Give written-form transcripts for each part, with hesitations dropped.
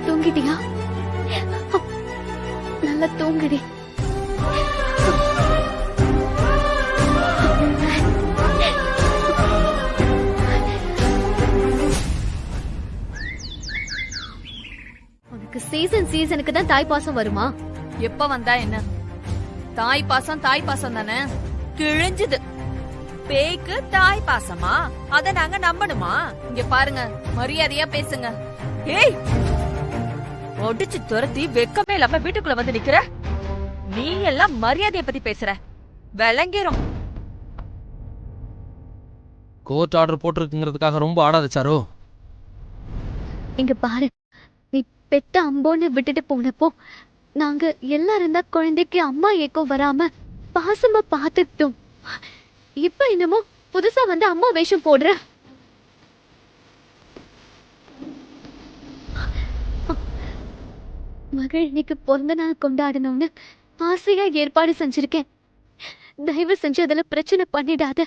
தூங்கிட்டியா? நல்லா தூங்குடி. உனக்கு சீசனுக்கு தான் தாய் பாசம் வருமா? எப்ப வந்தா என்ன? தாய் பாசம் தானே. கிழிஞ்சுது. பேய்க்கு தாய் பாசமா? அத நாங்க நம்பணுமா? இங்க பாருங்க, மரியாதையா பேசுங்க. ஏய், ஒடிச்சு துரத்தி வெக்கமே இல்லாம வீட்டுக்குள்ள வந்து நிக்கிற. நீ எல்லாம் மரியாதைய பத்தி பேசுற. விளங்கிரும். கோர்ட் ஆர்டர் போட்டிருக்குங்கிறதுக்காக ரொம்ப ஆடாத சாரு. இங்க பாரு, நீ பெத்த அம்போன்னு விட்டுட்டு போனப்போ நாங்க எல்லாரும் தான் குழந்தைக்கு அம்மா ஏக்கம் வராம பாசமா பாத்துட்டோம். இப்ப என்னமோ புதுசா வந்து அம்மா வேஷம் போடுற. மகிழ்ச்சிக்கு பிறந்த நாள் கொண்டாடணும்னு ஆசையா ஏற்பாடு செஞ்சிருக்கேன். தயவு செஞ்சு அதுல பிரச்சனை பண்ணிடாத.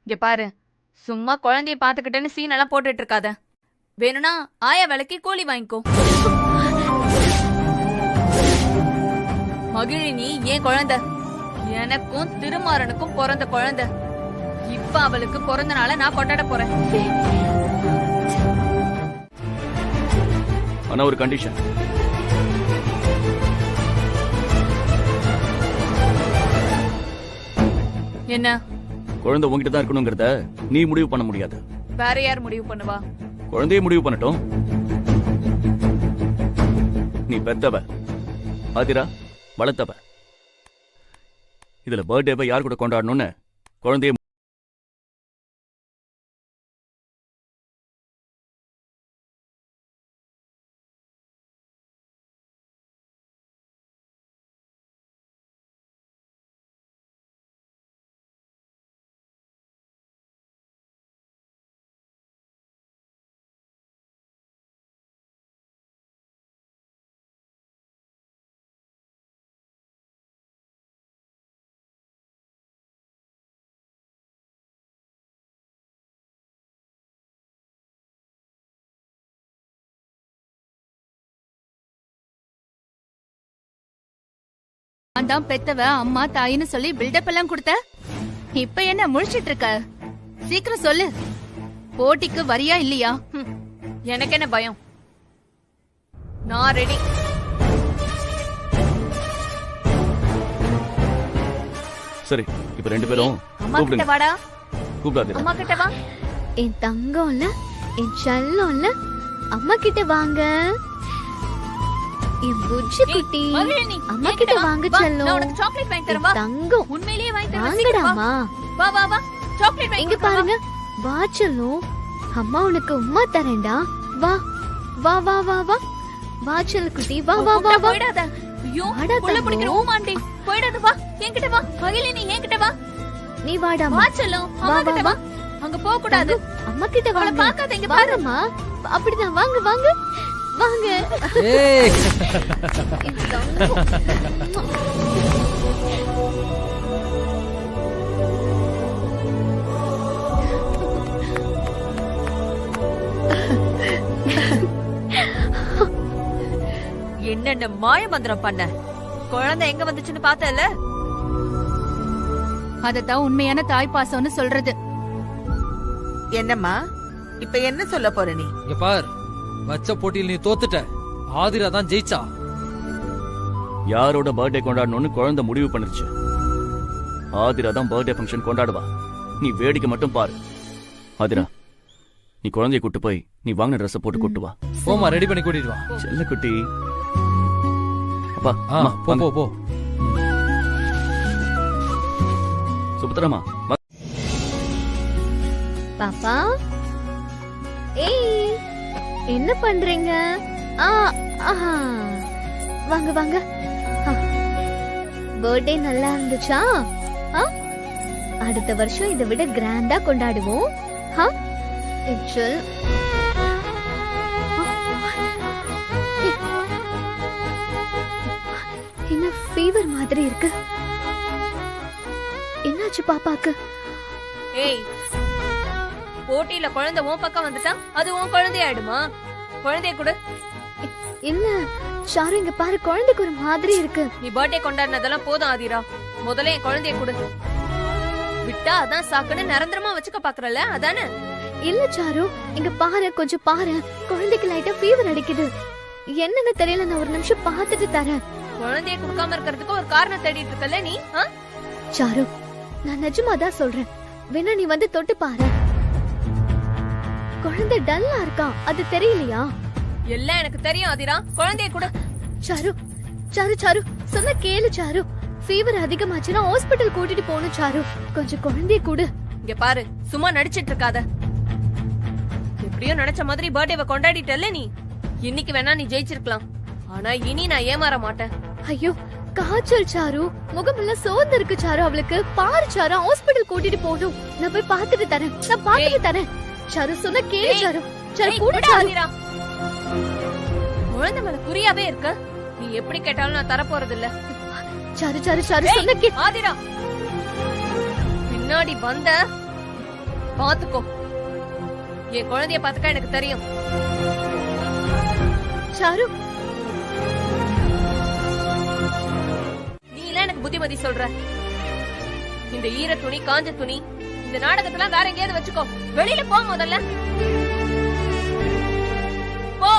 இங்க பாரு, சும்மா குழந்தைய பாத்துக்கிட்டேன்னு சீன் எல்லாம் போட்டுட்டு இருக்காத. வேணும்னா ஆயா வேலைக்கு கூலி வாங்கிக்கோ. மகிழினி ஏன் குழந்தை, எனக்கும் திருமாறனுக்கும் பிறந்த குழந்தை. இப்ப அவளுக்கு பிறந்த நாள நான் கொண்டாட போறேன். ஆனா ஒரு கண்டிஷன். என்ன? குழந்தை உங்ககிட்ட தான் இருக்கணுங்கிறத நீ முடிவு பண்ண முடியாது. வேற யார் முடிவு பண்ணுவா? குழந்தைய முடிவு பண்ணட்டும். நீ பெத்தவ, ஆதிரா வளர்த்தவ. இதுல பர்த்டேவை யார் கூட கொண்டாடணும்னு குழந்தைய அதான் பெத்தவ அம்மா தாயின்னு சொல்லி பில்டப் எல்லாம் கொடுத்த. இப்ப என்ன முழிச்சிட்டு இருக்க? சீக்கிரம் சொல்லு. போட்டிக்கு வரியா இல்லையா? எனக்கு என்ன பயம்? நான் ரெடி. சரி, இப்ப ரெண்டு பேரும் அம்மா கிட்ட வாடா. கூப்பிடாதீங்க. அம்மா கிட்ட வா. என் தங்கம்ல, என் செல்லம்ல, அம்மா கிட்ட வாங்க. என் புஜ்ஜி குட்டி, அம்மா கிட்ட வாங்க செல்லம். நான் உனக்கு சாக்லேட் வாங்கி தரவா? தங்கம் உண்மையிலேயே வாங்கி தரவா? வாங்கடாமா. வா வா வா, சாக்லேட் வாங்கி. இங்க பாருங்க, வா செல்லம். அம்மா உனக்கு உம்மா தரேன்டா. வா வா வா வா வா வா செல்ல குட்டி, வா வா வா வா. போய்டாத. ஐயோ, புள்ள பிடிக்கிற ஊமாண்டி. போய்டாத, வா. என்கிட்ட வா. மகிழினி என்கிட்ட வா. நீ வாடா. வா செல்லம், அம்மா கிட்ட வா. அங்க போக கூடாது. அம்மா கிட்ட வா. பாக்காத, இங்க பாருமா. அப்படிதான், வாங்க வாங்க வாங்க. ஏய் என்னென்ன மாய மந்திரம் பண்ண? குழந்தை எங்க வந்துச்சுன்னு பார்த்தல? அதத்தான் உண்மையான தாய் பாசம்னு சொல்றது. என்னம்மா, இப்ப என்ன சொல்ல போற நீ? இங்க பார், வச்ச போட்டியில் நீ தோத்துட்ட. ஆதிரா தான் ஜெயிச்சா. யாரோட பர்த்டே கொண்டாடணும்னு குழந்தை முடிவு பண்ணிருச்சு. ஆதிரா தான் பர்த்டே ஃபங்க்ஷன் கொண்டாடுவா. நீ வேடிக்கை மட்டும் பாரு. ஆதிரா, நீ குழந்தைய கூட்டு போய் நீ வாங்கின ட்ரெஸ் போட்டு கூட்டு வா. போமா, ரெடி பண்ணி கூட்டிட்டு வா. செல்ல குட்டி. அப்பா, ஆ, அம்மா, போ வாங்க. போ போ. சுபத்ராமா, பாப்பா, ஏய், என்ன பண்றீங்க? ஆ, ஆஹா, வாங்க வாங்க. பர்த்டே நல்லா இருந்துச்சா? ஆ? அடுத்த வருஷம் இதை விட கிராண்டா கொண்டாடுவோம். இச்சல். என்ன ஃபீவர் மாதிரி இருக்கு? என்னாச்சு பாப்பாக்கு? ஏய், போட்டியில குழந்தை உன் பக்கம் வந்துட்டா அது உன் குழந்தை ஆயிடுமா? குழந்தைய கொடு. இல்ல ஷாரு, இங்க பாரு, குழந்தைக்கு ஒரு மாதிரி இருக்கு. நீ பர்த்டே கொண்டாடினதெல்லாம் போதும் ஆதிரா. முதல்ல என் குழந்தைய கொடு. விட்டா அதான் சாக்குன்னு நிரந்தரமா வச்சுக்க பாக்குறல, அதானே? இல்ல சாரு, இங்க பாரு, கொஞ்சம் பாரு, குழந்தைக்கு லைட்டா ஃபீவர் அடிக்குது. என்னன்னு தெரியல, நான் ஒரு நிமிஷம் பார்த்துட்டு தரேன். குழந்தைய கொடுக்காம இருக்கிறதுக்கு ஒரு காரணம் தேடிட்டு இருக்கல நீ. சாரு, நான் நிஜமாதான் சொல்றேன், வேணா நீ வந்து தொட்டு பாரு. குழந்தை டல்லா இருக்கா, அது தெரியலையா? எல்லாம் எனக்கு தெரியும் ஆதிரா. குழந்தைய கொடு. சாரு சாரு சாரு, சொன்ன கேளு சாரு. ஃபீவர் அதிகமாச்சுன்னா ஹாஸ்பிடல் கூட்டிட்டு போகணும் சாரு. கொஞ்சம் குழந்தைய கொடு. இங்க பாரு, சும்மா நடிச்சிட்டு இருக்காத. எப்படியோ நினைச்ச மாதிரி பர்த்டேவை கொண்டாடிட்டல்ல நீ. இன்னைக்கு வேணா நீ ஜெயிச்சிருக்கலாம், ஆனா இனி நான் ஏமாற மாட்டேன். ஐயோ, காய்ச்சல் சாரு, முகமெல்லாம் சோர்ந்து இருக்கு சாரு அவளுக்கு. பாரு சாரு, ஹாஸ்பிடல் கூட்டிட்டு போகணும். நான் போய் பார்த்துட்டு தரேன், நான் பார்த்துட்டு தரேன். சாரு, சொன்ன கேளு சாரு. சாரு, ஏய், கூட விடு சாரு. ஆதிரா. குழந்தை மேல குறியாவே இருக்க. நீ எப்படி கேட்டாலும் நான் தர போறது இல்ல. சாரு சாரு சாரு, சொன்ன கே. ஆதிரா, பின்னாடி வந்த பாத்துக்கோ. என் குழந்தைய பாத்துக்க எனக்கு தெரியும். சாரு, நீ எல்லாம் எனக்கு புத்திமதி சொல்ற. இந்த ஈர துணி, காஞ்ச துணி, இந்த நாடகத்தெல்லாம் வேற எங்கேயாவது வச்சுக்கோ. வெளியில போ முதல்ல. போ.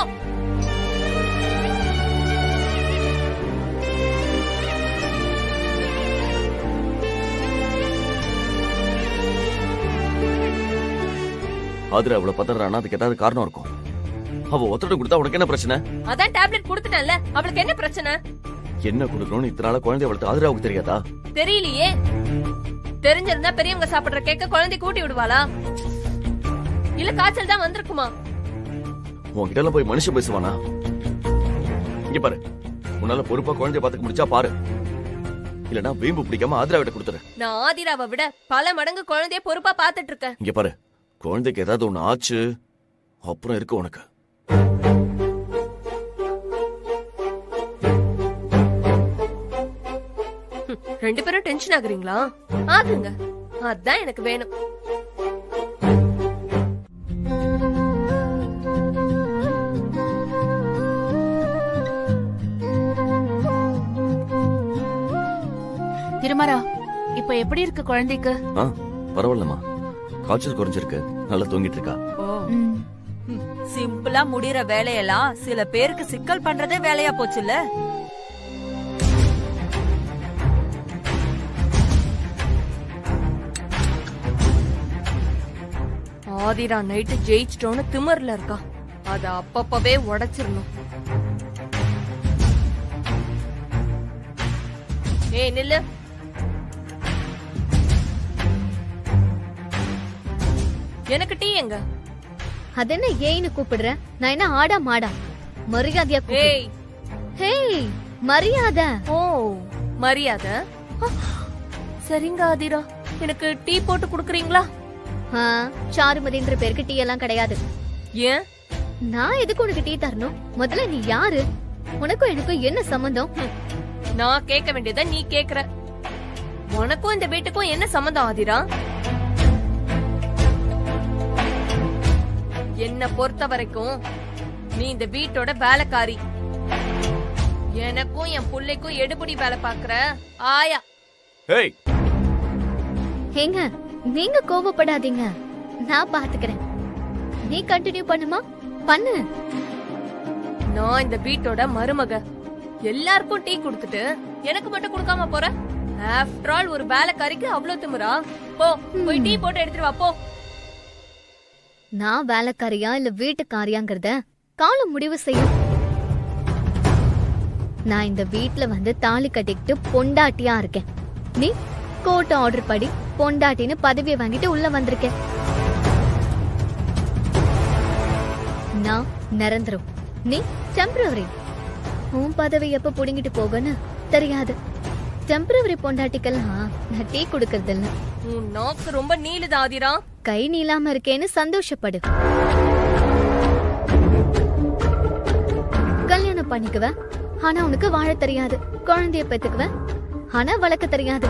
ஆதிரா அவளை பதறானா, அதுக்கு ஏதாவது காரணம் இருக்கும். அவ ஒத்தட கொடுத்தா உனக்கு என்ன பிரச்சனை? அதான் டேப்லெட் கொடுத்துட்டேன்ல, அவளுக்கு என்ன பிரச்சனை? என்ன கொடுக்கணும்னு இத்தனை நாளா குழந்தைய வளர்த்து ஆதிராவுக்கு தெரியாதா? தெரியலையே. தெரிஞ்சிருந்தா பெரியவங்க சாப்பிடுற கேக்க குழந்தை கூட்டி விடுவாளா? இல்ல காய்ச்சல் தான் வந்திருக்குமா? உன்கிட்ட எல்லாம் போய் மனுஷன் பேசுவானா? இங்க பாரு, உன்னால பொறுப்பா குழந்தைய பாத்துக்க முடிச்சா பாரு, இல்லனா வீம்பு பிடிக்காம ஆதிரா கிட்ட கொடுத்துரு. நான் ஆதிராவை விட பல மடங்கு குழந்தைய பொறுப்பா பாத்துட்டு இருக்கேன். இங்க பாரு, குழந்தைக்கு ஏதாவது ஒண்ணு ஆச்சு அப்புறம் இருக்கு உனக்கு. ரெண்டு பேரும் டென்ஷன் ஆகுறீங்களா? ஆகுங்க, அதான் எனக்கு வேணும். திருமரா, இப்ப எப்படி இருக்கு குழந்தைக்கு? பரவாயில்லம்மா, காய்ச்சல் குறைஞ்சிருக்கு, நல்லா தூங்கிட்டு இருக்கா. சிம்பிளா முடியற வேலையெல்லாம் சில பேருக்கு சிக்கல் பண்றதே வேலையா போச்சுல்ல. ஆதிரா நைட்டு ஜெயிச்சிட்டோன்னு திமிர்ல இருக்கா. அத அப்பப்பவே உடைச்சிடணும். ஏய் நில்லு. எனக்கு டீ எங்க? அது என்ன ஏன்னு கூப்பிடுற? நான் என்ன ஆடா மாடா? மரியாதையா கூப்பிடு. ஏய், ஹேய், மரியாதை. ஓ மரியாதை. சரிங்க ஆதிரா, எனக்கு டீ போட்டு குடுக்குறீங்களா? சாருமதின்ற பேருக்கு டீ எல்லாம் கிடையாது. ஏன்? நான் எதுக்கு உனக்கு டீ தரணும்? முதல்ல நீ யாரு? உனக்கும் எனக்கும் என்ன சம்பந்தம்? நான் கேட்க வேண்டியத நீ கேக்குற. உனக்கும் இந்த வீட்டுக்கும் என்ன சம்பந்தம் ஆதிரா? என்ன பொறுத்த வரைக்கும் நீ இந்த வீட்டோட வேலைக்காரி. எனக்கும் என் புள்ளைக்கும் எடுபடி வேலை பாக்குற ஆயா. ஏய், ஏங்க, நீங்க கோவப்படாதீங்க, நான் பாத்துக்கிறேன். நீ நீ கண்டினியூ பண்ணுமா? பண்ணு. நான் இந்த வீட்டோட மருமக. எல்லாருக்கும் டீ கொடுத்துட்டு எனக்கு மட்டும் கொடுக்காம போற? ஆஃப்டர் ஆல் ஒரு வேலைக்காரிக்கு அவ்வளவு திமிரா? போ போய் டீ போட்டு எடுத்துட்டு வா போ. நான் வேலைக்காரியா இல்ல வீட்டுக்காரியாங்கிறத காலம் முடிவு செய்யும். நான் இந்த வீட்ல வந்து தாலி கட்டிக்கிட்டு பொண்டாட்டியா இருக்கேன். நீ கோர்ட் ஆர்டர் படி பொண்டாட்டின்னு பதவியை வாங்கிட்டு உள்ள வந்திருக்கேன். நான் நிரந்தரம், நீ டெம்பரவரி. உன் பதவி எப்ப புடுங்கிட்டு போகன்னு தெரியாது. டெம்பரவரி பொண்டாட்டிக்கெல்லாம் நான் டீ குடுக்கறது இல்ல. உன் நாக்கு ரொம்ப நீளுது ஆதிரா. கை நீளாம இருக்கேன்னு சந்தோஷப்படு. கல்யாணம் பண்ணிக்குவ, ஆனா உனக்கு வாழ தெரியாது. குழந்தைய பெத்துக்குவ, ஆனா வளர்க்க தெரியாது.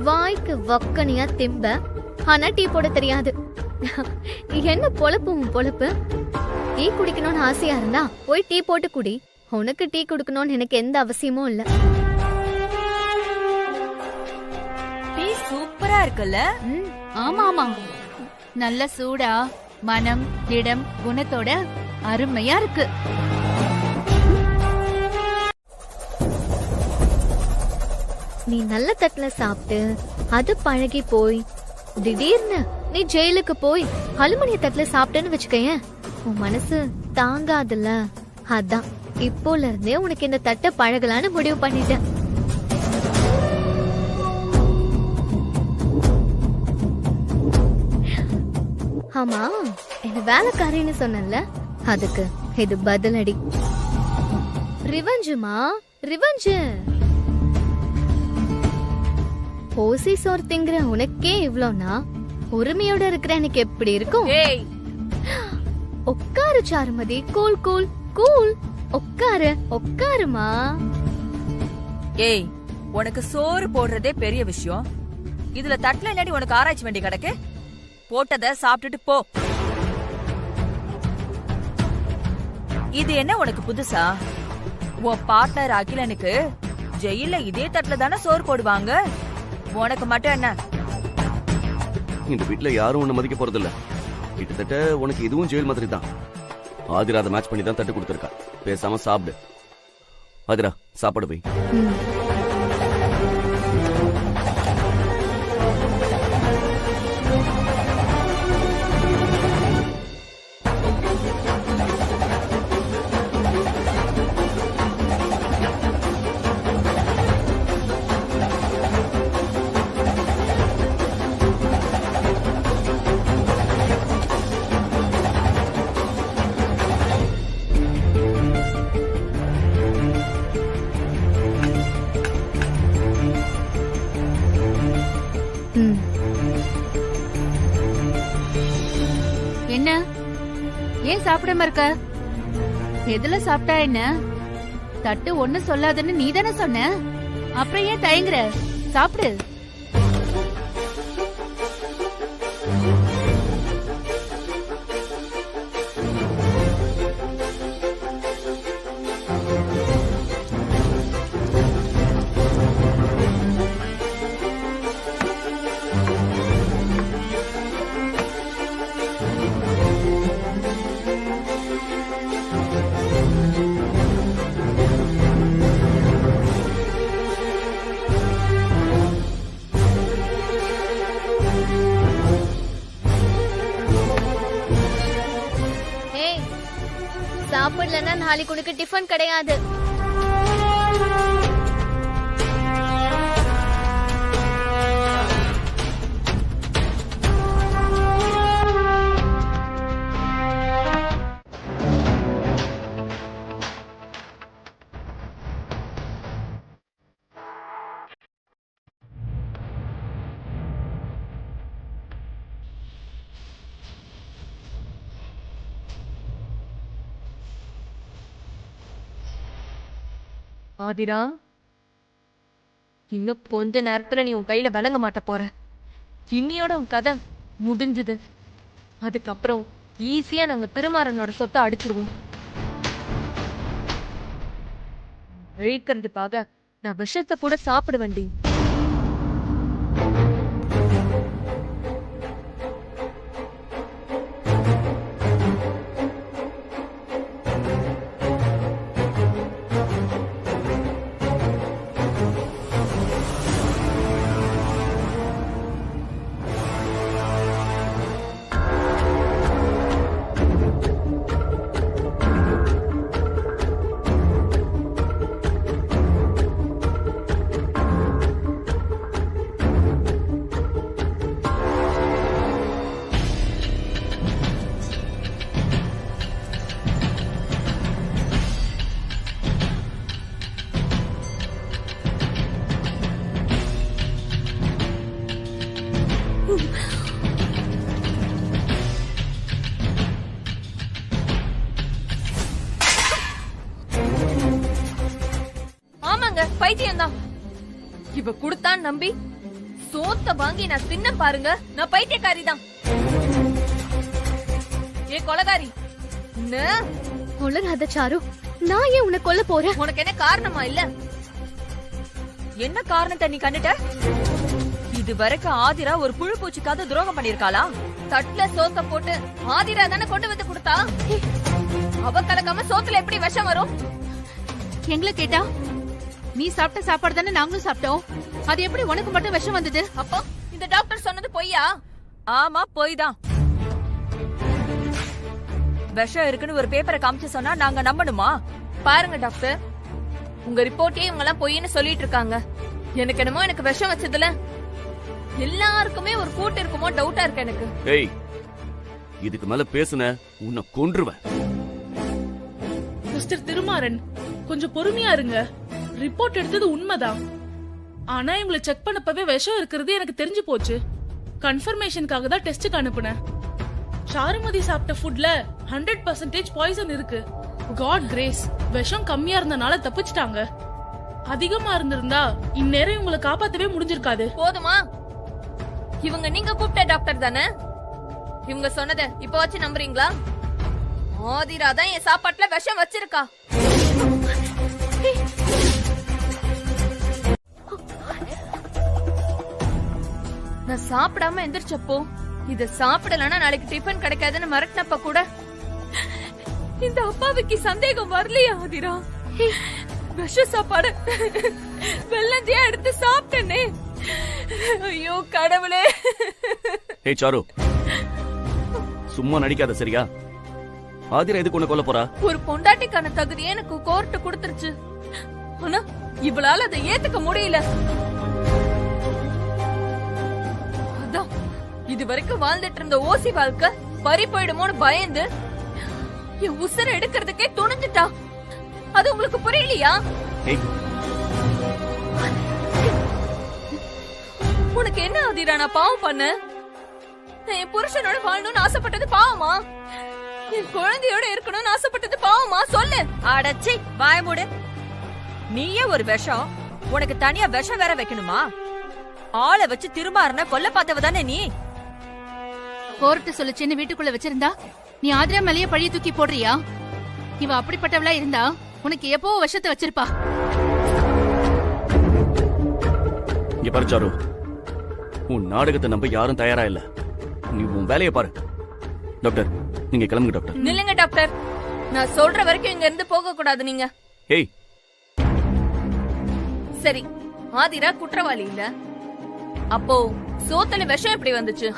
வாய்க்கு வக்கனியா திம்ப, ஆனா டீ போட தெரியாது. என்ன பொழப்பு உன் பொழப்பு? டீ குடிக்கணும்னு ஆசையா இருந்தா போய் டீ போட்டு குடி. உனக்கு டீ குடுக்கணும்னு எனக்கு எந்த அவசியமும் இல்ல. டீ சூப்பரா இருக்குல்ல? ஆமா ஆமா, நல்ல சூடா மனம் திடம் குணத்தோட அருமையா இருக்கு. நீ நல்ல தட்டுல சாப்பிட்டு அது பழகி போய் திடீர்னு நீ ஜெயிலுக்கு போய் அலுமினிய தட்டுல சாப்பிட்டேன்னு வச்சுக்கேன், உன் மனசு தாங்காதுல்ல. அதான் இப்போல இருந்தே உனக்கு இந்த தட்டை பழகலான்னு முடிவு பண்ணிட்டேன். ஆமா, என்ன வேலைக்காரின்னு சொன்னல, அதுக்கு இது பதிலடி. ரிவெஞ்சுமா, ரிவெஞ்சு. ஓசி சோர் திங்கிற உனக்கே இவ்ளோனா உரிமையோட இருக்கிற எனக்கு எப்படி இருக்கும்? ஏய், உட்காரு சாருமதி. Cool cool cool. உட்காரு உட்காருமா. ஏய், உனக்கு சோறு போடுறதே பெரிய விஷயம். இதுல தட்டுல என்னடி உனக்கு ஆராய்ச்சி வேண்டி கிடக்கு? போட்டத சாப்பிட்டுட்டு போ. இது என்ன உனக்கு புதுசா? உன் பார்ட்னர் அகிலனுக்கு ஜெயில இதே தட்டுல தானே சோறு போடுவாங்க. உனக்கு மட்டும் என்ன? இந்த வீட்ல யாரும் உன்னை மதிக்க போறதில்ல. கிட்டத்தட்ட உனக்கு இதுவும் ஜெயில் மாதிரி தான். ஆதிரா அதை மேட்ச் பண்ணி தான் தட்டு கொடுத்துருக்கா. பேசாம சாப்பிடு. ஆதிரா, சாப்பாடு போய். என்ன, ஏன் சாப்பிடாம இருக்க? எதுல சாப்பிட்டா என்ன? தட்டு ஒண்ணு சொல்லாதுன்னு நீ தானே சொன்ன. அப்புறம் ஏன் தயங்குற? சாப்பிடு. சாப்பிடலன்னா நாளைக்கு உனக்கு டிஃபன் கிடையாது. ஆதிரா, இன்னும் கொஞ்ச நேரத்துல நீ உன் கையில விளங்க மாட்ட போற. இன்னியோட உன் கதை முடிஞ்சது. அதுக்கப்புறம் ஈஸியா நாங்க திருமாறனோட சொத்தை அடிச்சிருவோம். அழிக்கிறதுக்காக நான் விஷத்தை கூட சாப்பிடுவேன்டி. பைத்தியம் தான். இவ குடுத்தான் நம்பி சோத்த வாங்கி நான் தின்ன பாருங்க, நான் பைத்தியக்காரி தான். ஏ கொலகாரி, கொல்லறாத சாரு, நான் ஏன் உன்னை கொல்ல போறேன்? உனக்கு என்ன காரணமா இல்ல? என்ன காரணத்தை நீ கண்டுட்ட? இது வரைக்கும் ஆதிரா ஒரு புழு பூச்சிக்காவது துரோகம் பண்ணிருக்காளா? தட்டுல சோத்த போட்டு ஆதிரா தானே கொண்டு வந்து கொடுத்தா. அவ கலக்காம சோத்துல எப்படி விஷம் வரும்? எங்களை கேட்டா நீ சாப்பிட்ட சாப்பாடு தானே நாங்களும் சாப்பிட்டோம். அது எப்படி உனக்கு மட்டும் விஷம் வந்தது? அப்போ இந்த டாக்டர் சொன்னது பொய்யா? ஆமா, பொய் தான். விஷம் இருக்குன்னு ஒரு பேப்பரை காமிச்சு சொன்னா நாங்க நம்பணுமா? பாருங்க டாக்டர், உங்க ரிப்போர்ட்டே இவங்க எல்லாம் பொய்ன்னு சொல்லிட்டு இருக்காங்க. எனக்கு என்னமோ எனக்கு விஷம் வச்சதுல எல்லாருக்குமே ஒரு கூட்டு இருக்குமோ டவுட்டா இருக்கு எனக்கு. ஏய், இதுக்கு மேல பேசுன உன்னை கொன்றுவேன். மிஸ்டர் திருமாறன், கொஞ்சம் பொறுமையா இருங்க. ரிப்போர்ட் எடுத்தது உண்மைதான். ஆனா இவங்களை செக் பண்ணப்பவே விஷம் இருக்கிறது எனக்கு தெரிஞ்சு போச்சு. கன்ஃபர்மேஷனுக்காக தான் டெஸ்டுக்கு அனுப்புனேன். சாருமதி சாப்பிட்ட ஃபுட்ல 100% பாய்சன் இருக்கு. காட் கிரேஸ், விஷம் கம்மியா இருந்தனால தப்பிச்சிட்டாங்க. அதிகமா இருந்திருந்தா இந்நேரம் இவங்களை காப்பாத்தவே முடிஞ்சிருக்காது. போதுமா? இவங்க நீங்க கூப்பிட்ட டாக்டர் தானே? இவங்க சொன்னதை இப்ப வச்சு நம்புறீங்களா? ஆதிரா தான் என் சாப்பாட்டுல விஷம் வச்சிருக்கா. நான் சாப்பிடாம எந்திரிச்சப்போ இத சாப்பிடலன்னா நாளைக்கு டிஃபன் கிடைக்காதுன்னு மிரட்டினப்ப கூட இந்த அப்பாவுக்கு சந்தேகம் வரலையா ஆதிரா? விஷ சாப்பாடு வெள்ளந்தியா எடுத்து சாப்பிட்டனே. ஐயோ கடவுளே. ஏய் சாரு, சும்மா நடிக்காத சரியா? ஆதிரா எதுக்கு உன்னை கொல்ல போறா? ஒரு பொண்டாட்டிக்கான தகுதியை எனக்கு கோர்ட்டு கொடுத்துருச்சு. ஆனா இவளால அதை ஏத்துக்க முடியல. அதான் இது வரைக்கும் வாழ்ந்துட்டு இருந்த ஓசி வாழ்க்கை பறி போயிடுமோன்னு பயந்து என் உசுரை எடுக்கிறதுக்கே துணிஞ்சிட்டா. அது உங்களுக்கு புரியலையா? ஏய், உனக்கு என்ன ஆதிரா நான் பாவம் பண்ண? நான் என் புருஷனோட வாழணும்னு ஆசைப்பட்டது பாவமா? என் குழந்தையோட இருக்கணும்னு ஆசைப்பட்டது பாவமா? சொல்லு. அடச்சி வாய மூடு. நீயே ஒரு விஷம், உனக்கு தனியா விஷம் வேற வைக்கணுமா? ஆளை வச்சு திருமாறன கொல்ல பார்த்தவ தானே நீ? கோர்ட்டு சொல்லுச்சுன்னு வீட்டுக்குள்ள வச்சிருந்தா நீ ஆதிரா மேலேயே பழிய தூக்கி போடுறியா? இவ அப்படிப்பட்டவளா இருந்தா உனக்கு எப்போ விஷத்தை வச்சிருப்பா. இங்க பாரு சாரு, உன் நாடகத்தை நம்ப யாரும் தயாரா இல்ல. நீ உன் வேலையை பாரு. டாக்டர், நீங்க கிளம்புங்க டாக்டர். நில்லுங்க டாக்டர், நான் சொல்ற வரைக்கும் இங்க இருந்து போக கூடாது நீங்க. ஏய், சரி, ஆதிரா குற்றவாளி இல்ல, அப்போ சோத்துல விஷம் எப்படி வந்துச்சு?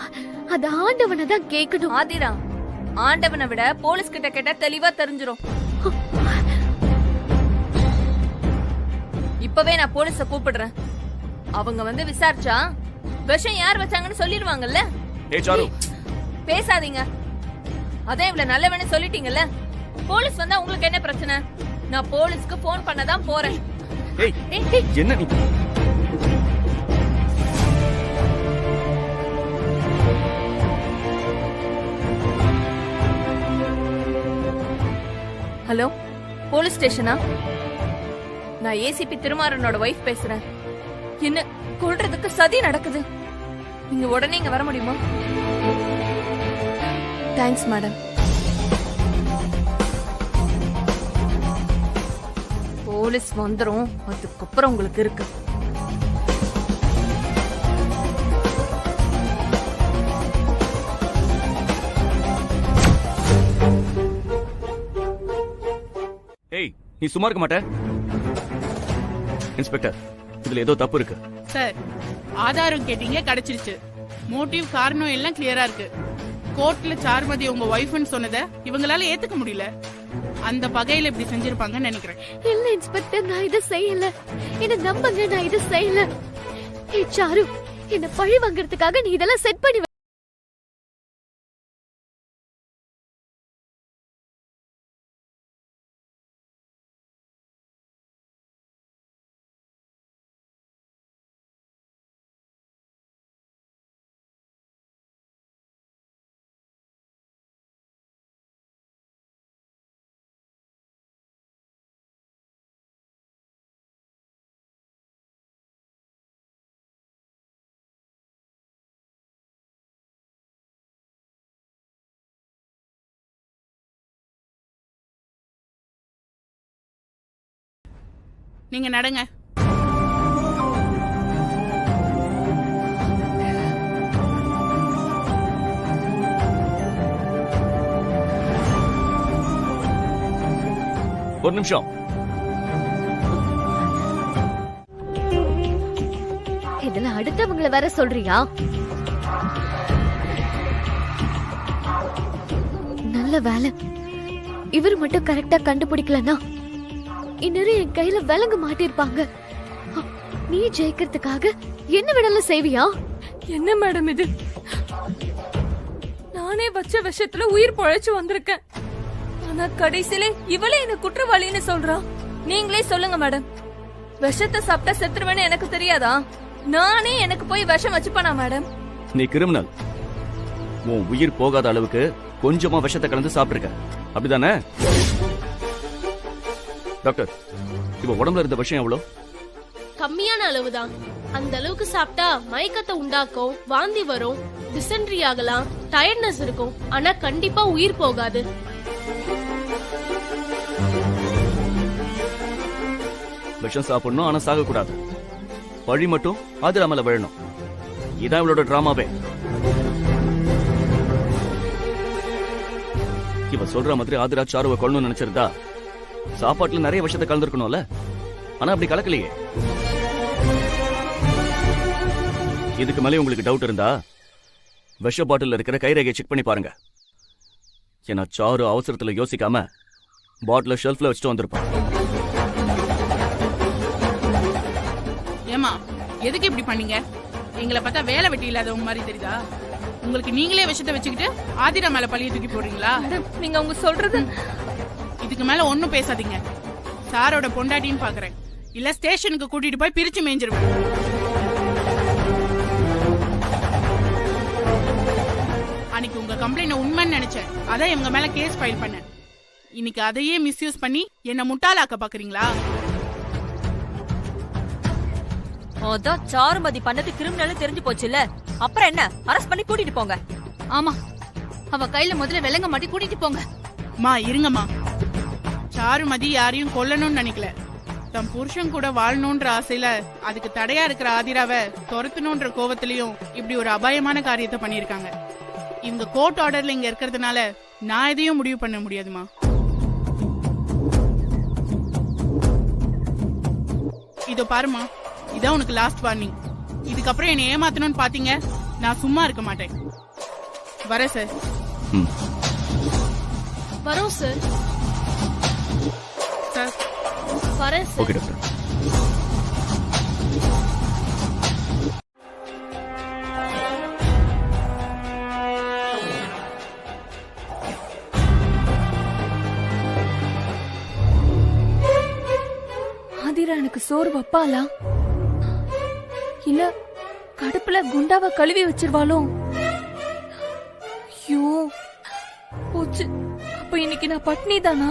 அது ஆண்டவனை தான் கேட்கணும். ஆதிரா, ஆண்டவனை விட போலீஸ் கிட்ட கேட்டா தெளிவா தெரிஞ்சிரும். இப்பவே நான் போலீஸ கூப்பிடுறேன். அவங்க வந்து விசாரிச்சா விஷம் யார் வச்சாங்கன்னு சொல்லிடுவாங்கல்ல. ஏய் சாரு, பேசாதீங்க. அதான் இவ்வளவு நல்லவன்னு சொல்லிட்டீங்கல்ல. போலீஸ் வந்தா உங்களுக்கு என்ன பிரச்சனை? நான் போலீஸ்க்கு போன் பண்ணதான் போறேன். ஏய், என்ன நீ? ஹலோ, போலீஸ் ஸ்டேஷனா? நான் ஏசிபி திருமாறனோட வைஃப் பேசுறேன். என்ன கொல்றதுக்கு சதி நடக்குது. நீங்க உடனே இங்க வர முடியுமா? Thanks madam. போலீஸ் வந்துரும், அதுக்கப்புறம் உங்களுக்கு இருக்கு. ஏய், நீ சும்மா இருக்க மாட்ட? இன்ஸ்பெக்டர், இதுல ஏதோ தப்பு இருக்கு. சார், ஆதாரம் கேட்டீங்க, கிடைச்சிருச்சு. மோட்டிவ் காரணம் எல்லாம் கிளியரா இருக்கு. கோர்ட்ல சாருமதி உங்க ஒய்ஃப்னு சொன்னதை இவங்களால ஏத்துக்க முடியல. அந்த பகையில இப்படி செஞ்சிருப்பாங்கன்னு நினைக்கிறேன். இல்ல இன்ஸ்பெக்டர், நான் இதை செய்யல. என்ன நம்புங்க, நான் இதை செய்யல. ஏய் சாரு, என்ன பழி வாங்குறதுக்காக நீ இதெல்லாம் செட் பண்ணி நீங்க நடங்க. ஒரு நிமிஷம். இதுல அடுத்தவங்கள வர சொல்றியா? நல்ல வேலை, இவர் மட்டும் கரெக்டா கண்டுபிடிக்கலனா இந்நேரம் என் கையில விலங்கு மாட்டிருப்பாங்க. நீ ஜெயிக்கிறதுக்காக என்ன வேணாலும் செய்வியா? என்ன மேடம் இது? நானே வச்ச விஷயத்துல உயிர் பொழைச்சு வந்திருக்கேன். ஆனா கடைசியில இவளே இந்த குற்றவாளின்னு சொல்றா. நீங்களே சொல்லுங்க மேடம், விஷத்தை சாப்பிட்டா செத்துருவேன்னு எனக்கு தெரியாதா? நானே எனக்கு போய் விஷம் வச்சுப்பானா மேடம்? நீ கிரிமினல். உன் உயிர் போகாத அளவுக்கு கொஞ்சமா விஷத்தை கலந்து சாப்பிட்டுருக்க, அப்படிதானே? டாக்டர், இப்ப உடம்புல இருந்த விஷயம் எவ்வளவு? கம்மியான அளவுதான். அந்த அளவுக்கு சாப்பிட்டா மயக்கத்தை உண்டாக்கும், வாந்தி வரும், டிசென்ட்ரி ஆகலாம், டயர்ட்னஸ் இருக்கும். ஆனா கண்டிப்பா உயிர் போகாது. விஷம் சாப்பிடணும், ஆனா சாக கூடாது. பழி மட்டும் ஆதிரா மேல விழணும். இதான் இவளோட டிராமாவே. இவ சொல்ற மாதிரி ஆதிரா சாருவை கொள்ளணும்னு நினைச்சிருந்தா சாப்பாட்டுல நிறைய விஷயத்தை கலந்துருக்கணும்ல. ஆனா அப்படி கலக்கலையே. இதுக்கு மேலே உங்களுக்கு டவுட் இருந்தா விஷ பாட்டில் இருக்கிற கைரேகையை செக் பண்ணி பாருங்க. ஏன்னா சாரு அவசரத்துல யோசிக்காம பாட்டில ஷெல்ஃப்ல வச்சுட்டு வந்திருப்பான். ஏமா, எதுக்கு இப்படி பண்ணீங்க? எங்களை பார்த்தா வேலை வெட்டி இல்லாதவங்க மாதிரி தெரியுதா? உங்களுக்கு நீங்களே விஷத்தை வச்சுக்கிட்டு ஆதிரா மேல பழிய தூக்கி போடுறீங்களா? நீங்க அவங்க சொல்றது. இதுக்கு மேல ஒண்ணும் பேசாதீங்க. சாரோட பொண்டாட்டின்னு பாக்குறேன், இல்ல ஸ்டேஷனுக்கு கூட்டிட்டு போய் பிரிச்சு மேய்ஞ்சிருவேன். அன்னைக்கு உங்க கம்ப்ளைண்ட் உண்மைன்னு நினைச்சேன், அதான் இவங்க மேல கேஸ் ஃபைல் பண்ணேன். இன்னைக்கு அதையே மிஸ்யூஸ் பண்ணி என்ன முட்டாளாக்க பாக்குறீங்களா? அதான் சாருமதி பண்ணது கிரிமினல் தெரிஞ்சு போச்சுல்ல, அப்புறம் என்ன? அரெஸ்ட் பண்ணி கூட்டிட்டு போங்க. ஆமா, அவ கையில முதல்ல விலங்க மாட்டி கூட்டிட்டு போங்க. மா இருங்கம்மா. சாருமதி யாரையும் கொல்லணும்னு நினைக்கல, தம் புருஷன் கூட வாழணும்ன்ற ஆசையில அதுக்கு தடையா இருக்கிற ஆதிராவை துரத்தணும்ன்ற கோவத்திலையும் இப்படி ஒரு அபாயமான காரியத்தை பண்ணிருக்காங்க. இவங்க கோர்ட் ஆர்டர்ல இங்க இருக்கிறதுனால நான் எதையும் முடிவு பண்ண முடியாதுமா. இதோ பாருமா, இதான் உனக்கு லாஸ்ட் வார்னிங். இதுக்கப்புறம் என்னை ஏமாத்தணும்னு பாத்தீங்க, நான் சும்மா இருக்க மாட்டேன். வரேன் சார். வரோம் சார். சார் வரேன் சார். Okay doctor. ஆதிரா எனக்கு சோறு வப்பாளா? இல்ல கடுப்புல குண்டாவ கழுவி வச்சிருவாளோ? ஐயோ போச்சு. அப்ப இன்னைக்கு நான் பட்னி தானா?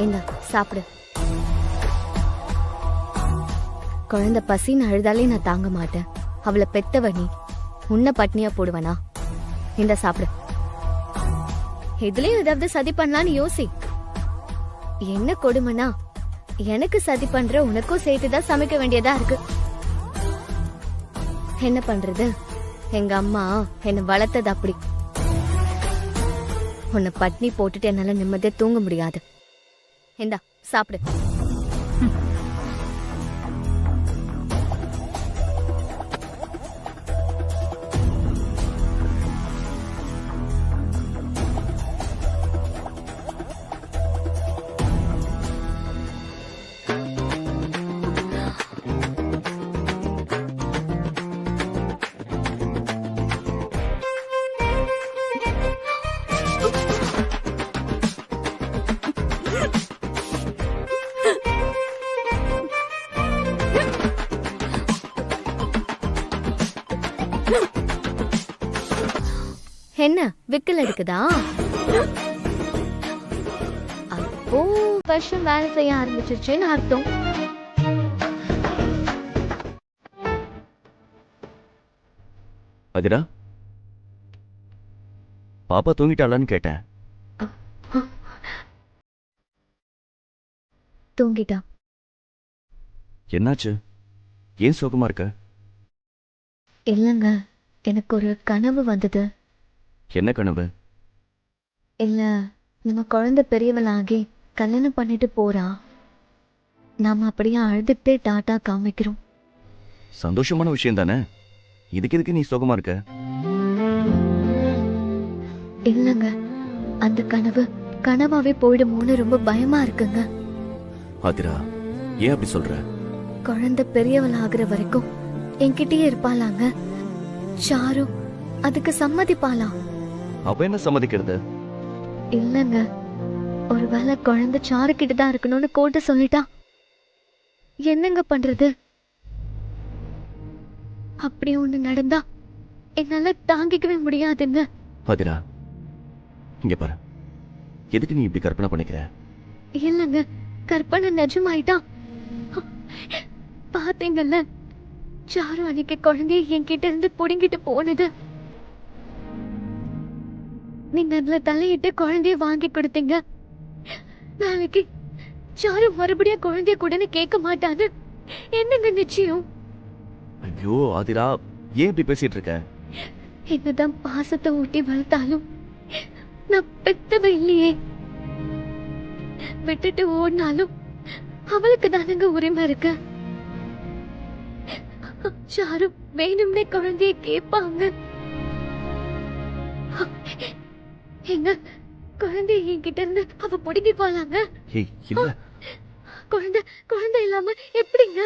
என்ன சாப்பிடு. குழந்தை பசின்னு அழுதாலே நான் தாங்க மாட்டேன். அவளை பெத்தவ நீ, உன்னை பட்னியா போடுவனா? இந்த சாப்பிடு. இதுலயும் ஏதாவது சதி பண்ணலான்னு யோசி. என்ன கொடுமைனா, எனக்கு சதி பண்ற உனக்கும் சேர்த்துதான் சமைக்க வேண்டியதா இருக்கு. என்ன பண்றது, எங்க அம்மா என்ன வளர்த்தது அப்படி. உன்னை பட்னி போட்டுட்டு என்னால நிம்மதியா தூங்க முடியாது. இந்தா சாப்பிடு. என்ன விக்கல் எடுக்குதா? அப்போ வருஷம் வேலை செய்ய ஆரம்பிச்சிருச்சுன்னு அர்த்தம். அதிரா, பாப்பா தூங்கிட்டாளான்னு கேட்டேன். தூங்கிட்டா. என்னாச்சு? ஏன் சோகமா இருக்க? இல்லைங்க, எனக்கு ஒரு கனவு வந்தது. என்ன கனவு? இல்ல, நம்ம குழந்தை பெரியவளாகி கல்யாணம் பண்ணிட்டு போறா. நாம அப்படியே அழுதுகிட்டே டாட்டா காமிக்கிறோம். சந்தோஷமான விஷயம் தானே, இதுக்கு எதுக்கு நீ சோகமா இருக்க? இல்லைங்க, அந்த கனவு கனவாவே போயிடுமோன்னு ரொம்ப பயமா இருக்குங்க. அதிரா, ஏன் அப்படி சொல்ற? குழந்தை பெரியவளாகிற வரைக்கும் என்கிட்டயே இருப்பாளாங்க. சாரு அதுக்கு சம்மதிப்பாளாம். அவ என்ன சம்மதிக்கிறது? இல்லைங்க, ஒருவேளை குழந்தை சாரு கிட்ட தான் இருக்கணும்னு கோர்ட்டு சொல்லிட்டா என்னங்க பண்றது? அப்படி ஒண்ணு நடந்தா என்னால தாங்கிக்கவே முடியாதுங்க. அதிரா, இங்க பாரு, எதுக்கு நீ இப்படி கற்பனை பண்ணிக்கிற? இல்லைங்க, கற்பனை நிஜமாயிட்டா. பாத்தீங்கல்ல, சாரு அன்னைக்கு குழந்தைய என்கிட்ட இருந்து புடுங்கிட்டு போனது. நீங்க அதுல தலையிட்டு குழந்தைய வாங்கி கொடுத்தீங்க. நாளைக்கு சாரு மறுபடியும் குழந்தைய கூடன்னு கேட்க மாட்டாது. என்னங்க நிச்சயம்? ஐயோ அதிரா, ஏன் இப்படி பேசிட்டு இருக்க? என்னதான் பாசத்தை ஊட்டி வளர்த்தாலும் நான் பெத்தவ இல்லையே. விட்டுட்டு ஓடினாலும் அவளுக்கு தானங்க உரிமை இருக்கு. சாரு வேணும்னே குழந்தைய கேட்பாங்க. எங்க குழந்தைய என்கிட்ட இருந்து அவ புடுங்கி போலாங்க. இல்ல, குழந்தை இல்லாம எப்படிங்க?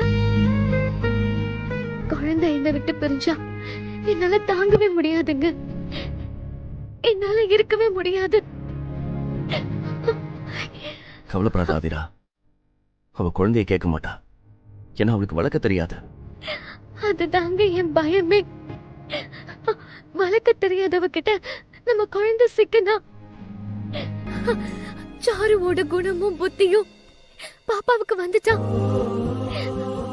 குழந்தை என்னை விட்டு பிரிஞ்சா என்னால தாங்கவே முடியாதுங்க. என்னால இருக்கவே முடியாது. கவலைப்படாத அதிரா, அவ குழந்தைய கேட்க மாட்டா. ஏன்னா அவளுக்கு வளர்க்க தெரியாது. அதுதாங்க என் பயமே. வளர்க்க தெரியாதவ கிட்ட நம்ம குழந்தை சிக்கனா. சாருவோட குணமும் புத்தியும் பாப்பாவுக்கு வந்துச்சா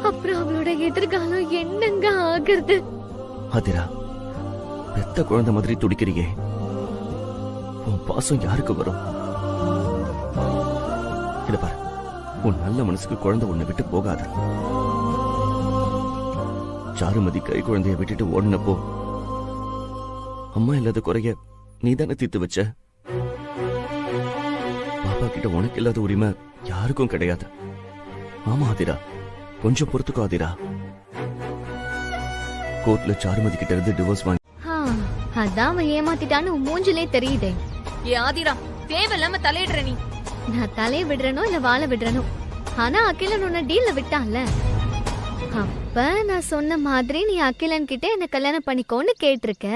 அப்புறம் அவளோட எதிர்காலம் என்னங்க ஆகுறது? அதிரா, பெத்த குழந்தை மாதிரி துடிக்கிறியே, உன் பாசம் யாருக்கு வரும்? இத பாரு, உன் நல்ல மனசுக்கு குழந்தை உன்னை விட்டு போகாது. சாருமதி கை குழந்தைய விட்டுட்டு ஓடினப்போ அம்மா இல்லாத குறைய நீ தானே தீர்த்து வச்ச. பாப்பா கிட்ட உனக்கு இல்லாத உரிமை யாருக்கும் கிடையாது. ஆமா அதிரா, கொஞ்சம் பொறுத்துக்கோ அதிரா. கோர்ட்ல சாருமதி கிட்ட இருந்து டிவோர்ஸ் வாங்கி அதான் அவன் ஏமாத்திட்டான்னு மூஞ்சிலே தெரியுதே. ஏ ஆதிரா, தேவையில்லாம தலையிடுற நீ. நான் தலையை விடுறனோ இல்ல வாழ விடுறனோ, ஆனா அகிலன் உன்னை டீல்ல விட்டான்ல. அப்ப நான் சொன்ன மாதிரி நீ அகிலன் கிட்ட என்ன கல்யாணம் பண்ணிக்கோன்னு கேட்டிருக்க.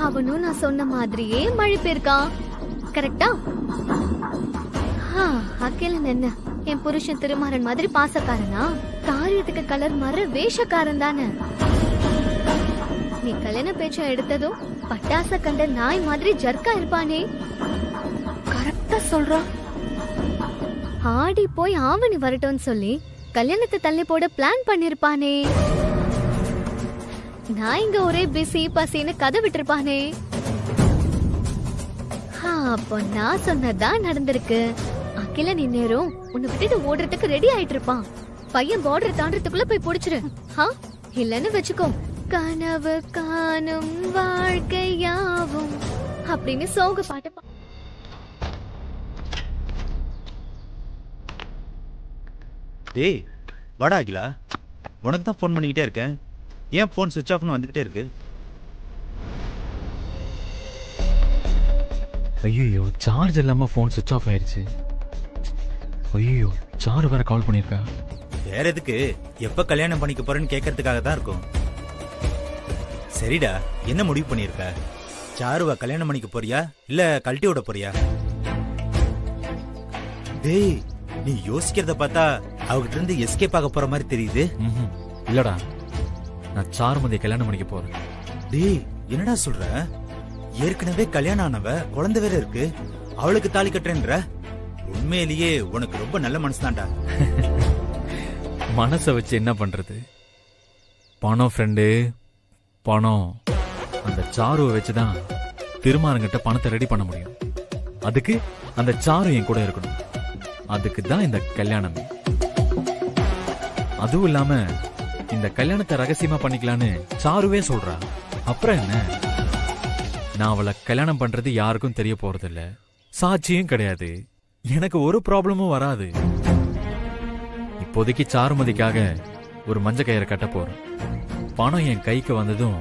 அவனும் நான் சொன்ன மாதிரியே மழை போயிருக்கான். கரெக்டா? அகிலன் என்ன என் புருஷன் திருமாறன் மாதிரி பாசக்காரனா? காரியத்துக்கு கலர் மர வேஷக்காரன் தானே. நீ கல்யாண பேச்சம் எடுத்ததும் பட்டாச கண்ட நாய் மாதிரி ஜர்க்கா இருப்பானே. கரெக்டா சொல்றான். ஆடி போய் ஆவணி வரட்டும்னு சொல்லி கல்யாணத்தை தள்ளி போட பிளான் பண்ணிருப்பானே. நான் இங்க ஒரே பிஸி பசின்னு கதை விட்டுருப்பானே. அப்போ நான் சொன்னதான் நடந்திருக்கு. அகிலன் இந்நேரம் உன்னை விட்டுட்டு ஓடுறதுக்கு ரெடி ஆயிட்டு இருப்பான். பையன் பார்டர் தாண்டறதுக்குள்ள போய் புடிச்சிரு. இல்லன்னு வச்சுக்கோ, கனவு காணும் வாழ்க்கையாவும் அப்படின்னு சோக பாட்டு. டேய் வாடா அகிலா, உனக்கு தான் ஃபோன் பண்ணிக்கிட்டே இருக்கேன். ஏன் ஃபோன் சுவிட்ச் ஆஃப்னு வந்துகிட்டே இருக்கு? ஐயோ, சார்ஜ் இல்லாமல் ஃபோன் சுவிட்ச் ஆஃப் ஆயிடுச்சு. ஐயோ, சாரு வேற கால் பண்ணியிருக்கா. வேற எதுக்கு? எப்போ கல்யாணம் பண்ணிக்க போறேன்னு கேட்கறதுக்காக தான் இருக்கும். சரிடா, என்ன முடிவு பண்ணியிருக்க? சாருவா கல்யாணம் பண்ணிக்க போறியா இல்ல கழட்டி விட போறியா? டேய், நீ யோசிக்கிறத பார்த்தா அவகிட்ட இருந்து எஸ்கேப் ஆக போற மாதிரி தெரியுது. இல்லடா, நான் சாருமதியை கல்யாணம் பண்ணிக்க போறேன். டேய், என்னடா சொல்ற? ஏற்கனவே கல்யாணம் ஆனவ, குழந்தை வேற இருக்கு. அவளுக்கு தாலி கட்டுறேன்ற? உண்மையிலேயே உனக்கு ரொம்ப நல்ல மனசுதான்டா. மனசை வச்சு என்ன பண்றது? பணம் ஃப்ரெண்டு, பணம். அந்த சாருவை வச்சுதான் திருமாரங்கிட்ட பணத்தை ரெடி பண்ண முடியும். அதுக்கு அந்த சாரு என் கூட இருக்கணும். அதுக்கு தான் இந்த கல்யாணமே. அதுவும் இல்லாம இந்த கல்யாணத்தை ரகசியமா பண்ணிக்கலான்னு சாருவே சொல்றா. அப்புறம் என்ன? நான் அவளை கல்யாணம் பண்றது யாருக்கும் தெரிய போறதில்ல, சாட்சியும் கிடையாது, எனக்கு ஒரு ப்ராப்ளமும் வராது. இப்போதைக்கு சாருமதிக்காக ஒரு மஞ்ச கயிறை கட்ட போறேன். பணம் என் கைக்கு வந்ததும்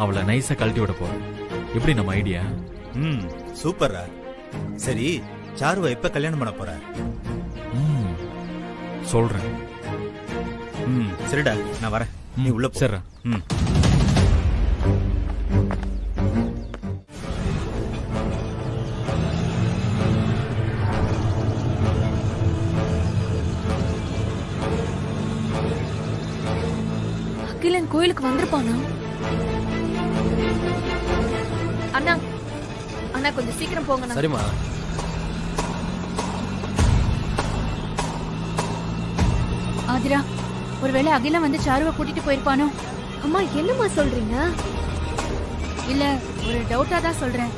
அவளை நைஸா கழட்டி விட போறேன். எப்படி நம்ம ஐடியா? சூப்பர்ரா. சரி, சாருவை எப்ப கல்யாணம் பண்ண போற? சொல்றேன். சரிடா, நான் வரேன். நீ உள்ள போ. சரிடா. அகிலன் கோயிலுக்கு வந்திருப்பானா? அண்ணா அண்ணா கொஞ்சம் சீக்கிரம் போங்க. சரிம்மா. ஆதிரா, ஒருவேளை அகிலன் வந்து சாருவை கூட்டிட்டு போயிருப்பானோ? அம்மா என்னம்மா சொல்றீங்க? இல்ல, ஒரு டவுட்டா தான் சொல்றேன்.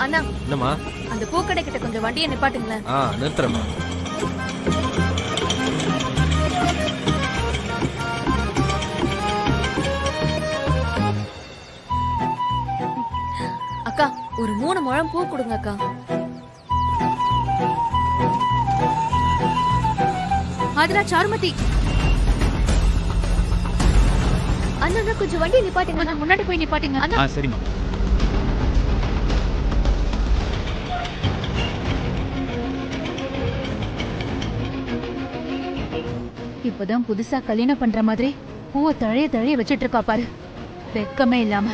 அண்ணா, என்னம்மா? அந்த பூக்கடை கிட்ட கொஞ்சம் வண்டியை நிப்பாட்டுங்களேன். நிறுத்துறேம்மா. அக்கா, ஒரு 3 முழம் பூ கொடுங்க அக்கா. ஆதிரா, சாருமதி. அண்ணா கொஞ்சம் வண்டியை நிப்பாட்டுங்க. முன்னாடி போய் நிப்பாட்டுங்க. ஆ, சரிம்மா. இப்பதான் புதுசா கல்யாணம் பண்ற மாதிரி பூவை தழைய தழைய வச்சிட்டு இருக்கா பாரு, வெக்கமே இல்லாம.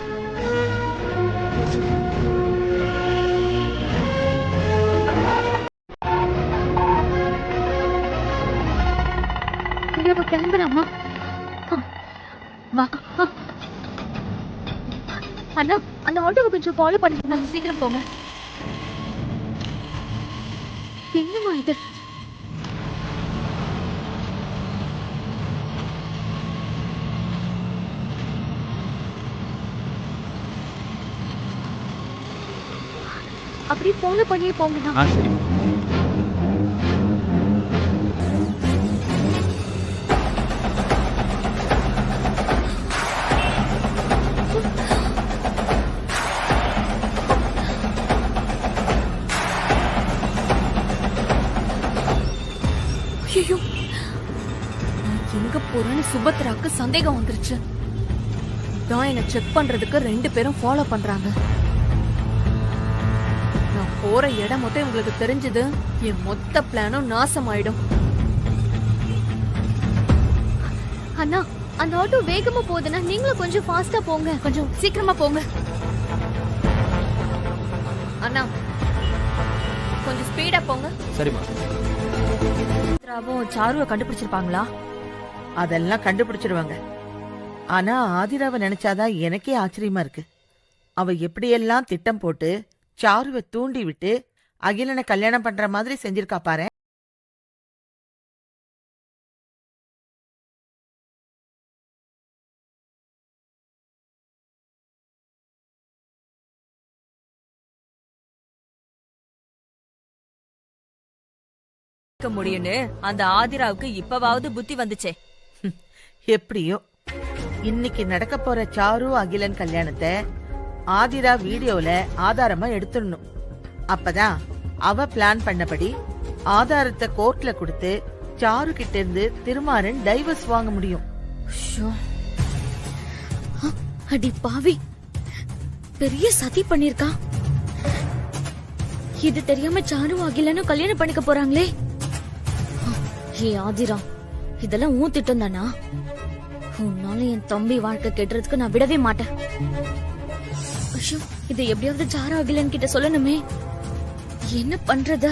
கிளம்புறாமா? அண்ணா, அந்த ஆட்டோவை கொஞ்சம் ஃபாலோ பண்ணுங்க. சீக்கிரம் போங்க. என்னமா இது? அப்படி ஃபாலோ பண்ணியே போங்கண்ணா. சரி. ஐயோ, எங்க போறேன்னு சுபத்ராக்கு சந்தேகம் வந்துருச்சு. தான் என்ன செக் பண்றதுக்கு 2 பேரும் ஃபாலோ பண்றாங்க. நான் போற இடம் மட்டும் உங்களுக்கு தெரிஞ்சது, என் மொத்த பிளானும் நாசமாயிடும். அண்ணா, அந்த ஆட்டோ வேகமா போகுதுன்னா நீங்களும் கொஞ்சம் ஃபாஸ்டா போங்க. கொஞ்சம் சீக்கிரமா போங்க. அண்ணா, கொஞ்சம் ஸ்பீடா போங்க. சரிம்மா. சாருவை கண்டுபிடிச்சிருப்பாங்களா? அதெல்லாம் கண்டுபிடிச்சிருவாங்க. ஆனா ஆதிராவை நினைச்சாதான் எனக்கே ஆச்சரியமா இருக்கு. அவ எப்படியெல்லாம் திட்டம் போட்டு சாருவை தூண்டி விட்டு அகிலனை கல்யாணம் பண்ற மாதிரி செஞ்சிருக்கா பாரு. முடியும்னு அந்த ஆதிராவுக்கு இப்பவாவது புத்தி வந்துச்சே. எப்படியோ இன்னைக்கு நடக்க போற சாரு அகிலன் கல்யாணத்தை ஆதிரா வீடியோல ஆதாரமா எடுத்துடணும். அப்பதான் அவ பிளான் பண்ணபடி ஆதாரத்தை கோர்ட்ல கொடுத்து சாரு கிட்ட இருந்து திருமாறன் டைவர்ஸ் வாங்க முடியும். அடி பாவி, பெரிய சதி பண்ணிருக்கா. இது தெரியாம சாரு அகிலனும் கல்யாணம் பண்ணிக்க போறாங்களே. ஏ ஆதிரா, இதெல்லாம் உன் திட்டம் தானா? உன்னால என் தம்பி வாழ்க்கை கெட்டுறதுக்கு நான் விடவே மாட்டேன். ஐயோ, இதை எப்படியாவது சாரு அகிலன் கிட்ட சொல்லணுமே. என்ன பண்றது?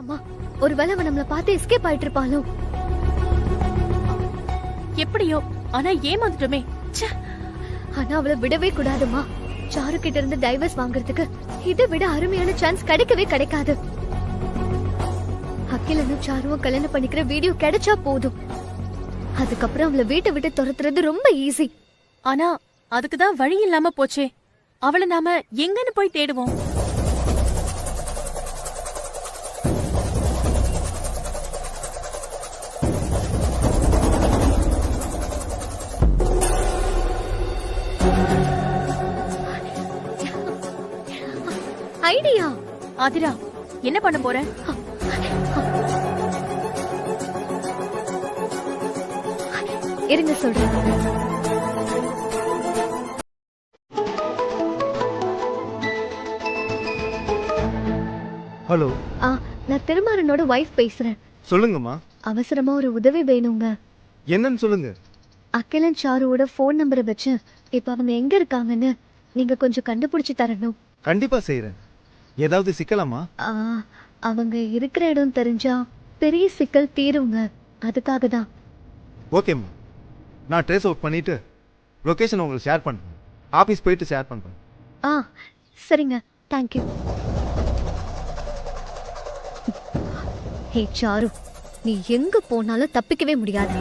அம்மா, ஒருவேளை அவன் நம்மள பார்த்து எஸ்கேப் ஆயிட்டு இருப்பாளோ? எப்படியோ ஆனா ஏமாந்துட்டோமே. ச்சே. ஆனா அவளை விடவே கூடாதுமா. சாரு கிட்ட இருந்து டைவர்ஸ் வாங்குறதுக்கு இதை விட அருமையான சான்ஸ் கிடைக்கவே கிடைக்காது. அகிலனும் சாருவும் கல்யாணம் பண்ணிக்கிற வீடியோ கிடைச்சா போதும். அதுக்கப்புறம் அவளை வீட்டை விட்டு துரத்துறது ரொம்ப ஈஸி. ஆனா அதுக்குதான் வழி இல்லாம போச்சே. அவளை நாம எங்கன்னு போய் தேடுவோம்? ஐடியா. ஆதிரா, என்ன பண்ண போற? இருங்க சொல்றேன். ஹலோ. நான் திருமாறனோட வைஃப் பேசுறேன். சொல்லுங்கம்மா. அவசரமா ஒரு உதவி வேணுங்க. என்னன்னு சொல்லுங்க. அகிலன் சாருவோட ஃபோன் நம்பரை வச்சு இப்ப அவங்க எங்க இருக்காங்கன்னு நீங்க கொஞ்சம் கண்டுபிடிச்சு தரணும். கண்டிப்பா செய்யறேன். ஏதாவது சிக்கலாமா? அவங்க இருக்கிற இடம் தெரிஞ்சா பெரிய சிக்கல் தீருங்க. அதுக்காக தான். ஓகேம்மா, நான் ட்ரேஸ் அவுட் பண்ணிட்டு லொகேஷன் உங்களுக்கு ஷேர் பண்ணுறேன். ஆஃபீஸ் போயிட்டு ஷேர் பண்ணுறேன். சரிங்க, தேங்க்யூ. ஹே சாரு, நீ எங்க போனாலும் தப்பிக்கவே முடியாது.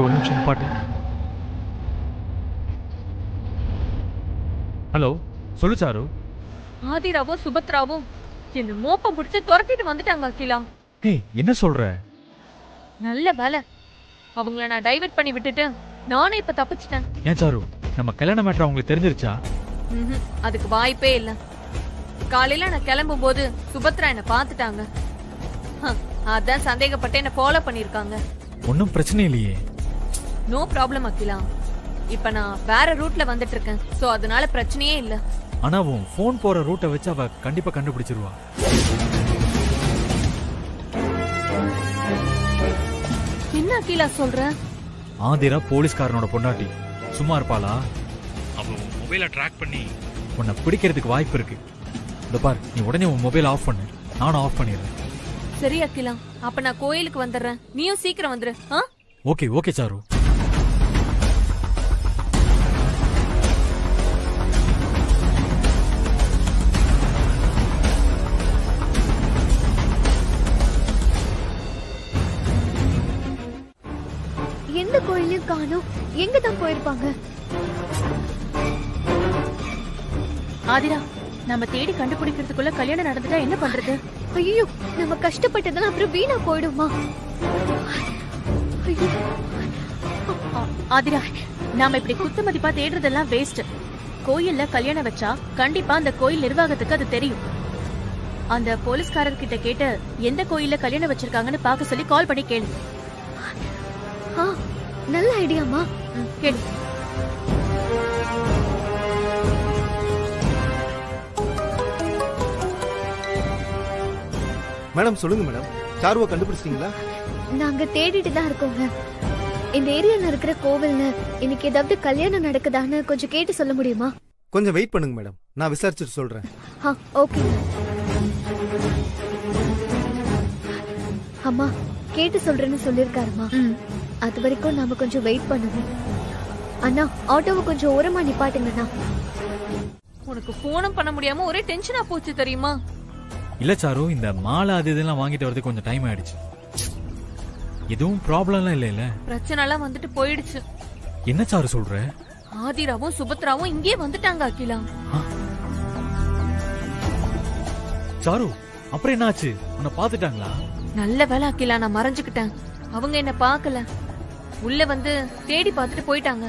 ஒரு நிமிஷம் பாட்டு. ஹலோ, சொல்லு சாரு. ஆதிராவும் சுபத்ராவும் என்ன மோப்பம் பிடிச்சு துரத்திட்டு வந்துட்டாங்க அகிலா. ஏய், என்ன சொல்ற? நல்ல வேலை, அவங்கள நான் டைவர்ட் பண்ணி விட்டுட்டு நானே இப்ப தப்பிச்சிட்டேன். ஏன் சாரு, நம்ம கல்யாண மேட்டர் அவங்களுக்கு தெரிஞ்சிருச்சா? அதுக்கு வாய்ப்பே இல்ல. காலையில நான் கிளம்பும் போது சுபத்ரா என்ன பாத்துட்டாங்க. அதான் சந்தேகப்பட்டு என்ன ஃபாலோ பண்ணிருக்காங்க. ஒன்னும் பிரச்சனை இல்லையே. No problem Akila. இப்ப நான் வேற ரூட்ல வந்துட்டு இருக்கேன். சோ அதனால பிரச்சனையே இல்ல. ஆனா உன் போன் போற ரூட்டை வச்சு அவ கண்டிப்பா கண்டுபிடிச்சிருவா. என்ன அகிலா சொல்ற? ஆதிரா போலீஸ்காரனோட பொண்டாட்டி. சும்மா இருப்பாளா? அவ உன் மொபைலை ட்ராக் பண்ணி உன்னை பிடிக்கிறதுக்கு வாய்ப்பு இருக்கு. இந்த பார், நீ உடனே உன் மொபைல் ஆஃப் பண்ணு. நானும் ஆஃப் பண்ணிடுறேன். சரி அகிலா, அப்ப நான் கோயிலுக்கு வந்துடுறேன். நீயும் சீக்கிரம் வந்துரு. Okay okay Charu. எந்த கோயிலையும் காணோம். எங்க தான் போயிருப்பாங்க? ஆதிரா, நம்ம தேடி கண்டுபிடிக்கிறதுக்குள்ள கல்யாணம் நடந்துட்டா என்ன பண்றது? ஐயோ, நம்ம கஷ்டப்பட்டதெல்லாம் அப்புறம் வீணா போயிடுமா? ஆதிரா, நாம இப்படி குத்து மதிப்பா தேடுறதெல்லாம் வேஸ்ட். கோயில்ல கல்யாணம் வச்சா கண்டிப்பா அந்த கோயில் நிர்வாகத்துக்கு அது தெரியும். அந்த போலீஸ்காரர்கிட்ட கேட்டு எந்த கோயில்ல கல்யாணம் வச்சிருக்காங்கன்னு பாக்க சொல்லி கால் பண்ணி கேளு. நல்ல ஐடியாமா. கேளு. மேடம் சொல்லுங்க மேடம். சாருவை கண்டுபிடிச்சிட்டீங்களா? நாங்க தேடிட்டு தான் இருக்கோங்க. இந்த ஏரியால இருக்கிற கோவில்ல இன்னைக்கு ஏதாவது கல்யாணம் நடக்குதான்னு கொஞ்சம் கேட்டு சொல்ல முடியுமா? கொஞ்சம் வெயிட் பண்ணுங்க மேடம், நான் விசாரிச்சுட்டு சொல்றேன். ஓகே. அம்மா, கேட்டு சொல்றேன்னு சொல்லிருக்காருமா. அது வரைக்கும் நாம கொஞ்சம் வெயிட் பண்ணுவோம். அண்ணா, ஆட்டோவை கொஞ்சம் ஓரமா நிப்பாட்டுங்கண்ணா. உனக்கு போனும் பண்ண முடியாம ஒரே டென்ஷனா போச்சு தெரியுமா? இல்ல சாரு, இந்த மாலை அது இதெல்லாம் வாங்கிட்டு வரதுக்கு கொஞ்சம் டைம் ஆயிடுச்சு. எதுவும் ப்ராப்ளம்லாம் இல்ல. பிரச்சனை எல்லாம் வந்துட்டு போயிடுச்சு. என்ன சாரு சொல்ற? ஆதிராவும் சுபத்ராவும் இங்கே வந்துட்டாங்க அகிலா. சாரு, அப்புறம் என்னாச்சு? உன்னை பாத்துட்டாங்களா? நல்ல வேலை அகிலா, நான் மறைஞ்சுக்கிட்டேன். அவங்க என்ன பாக்கல. உள்ள வந்து தேடி பார்த்துட்டு போயிட்டாங்க.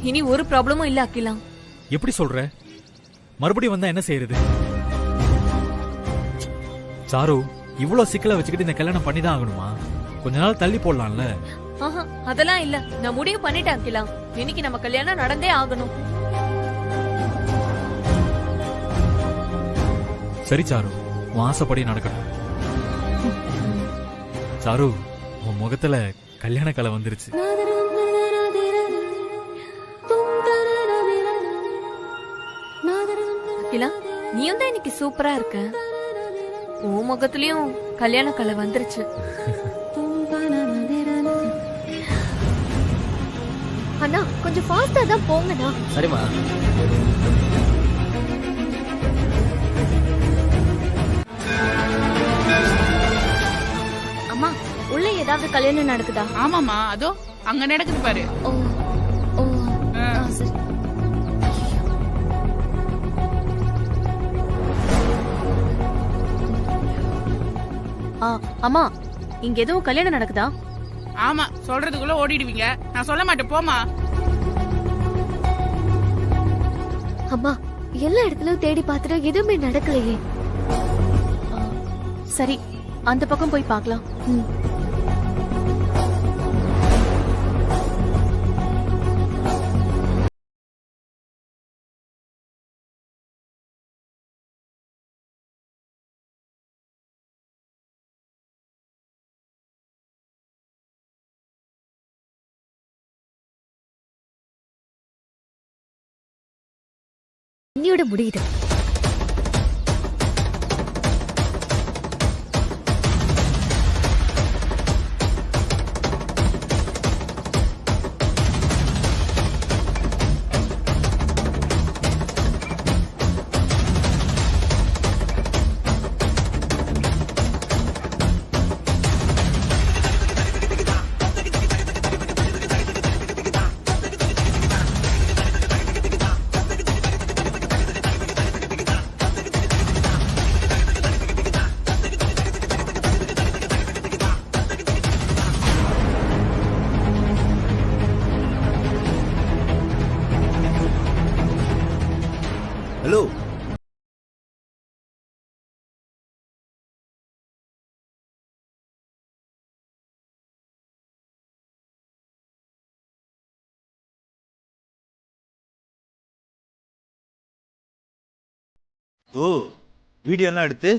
இனி ஒரு ப்ராப்ளமும் இல்ல அகிலா. எப்படி சொல்ற? மறுபடியும் வந்தா என்ன செய்யறது? சாரு, இவ்வளவு சிக்கலை வச்சுக்கிட்டு இந்த கல்யாணம் பண்ணி தான் ஆகணுமா? கொஞ்ச நாள் தள்ளி போடலாம்ல. ஆஹா, அதெல்லாம் இல்ல. நான் முடிவு பண்ணிட்டேன் அகிலா. இன்னைக்கு நம்ம கல்யாணம் நடந்தே ஆகணும். சரி சாரு, உன் ஆசைப்படி நடக்கட்டும். சாரு, உன் முகத்துல கல்யாண கலை வந்துருச்சு. அகிலா, நீயும் தான் இன்னைக்கு சூப்பரா இருக்க. உன் முகத்திலயும் கல்யாண கலை வந்துருச்சு. அண்ணா கொஞ்சம் ஃபாஸ்டா தான் போங்கண்ணா. சரிம்மா. அம்மா, உள்ள ஏதாவது கல்யாணம் நடக்குதா? ஆமாமா, அதோ அங்க நடக்குது பாரு. ஓ ஓ சரி. அம்மா, இங்க எதுவும் கல்யாணம் நடக்குதா? ஆமா, சொல்றதுக்குள்ள ஓடிடுவீங்க. நான் சொல்ல மாட்டேன், போமா. அம்மா எல்லா இடத்துலயும் தேடி பார்த்துட்டு எதுவுமே நடக்கலையே. சரி, அந்த பக்கம் போய் பார்க்கலாம். இன்னியோட முடியுது. ஹலோ, ஓ வீடியோ எல்லாம் எடுத்து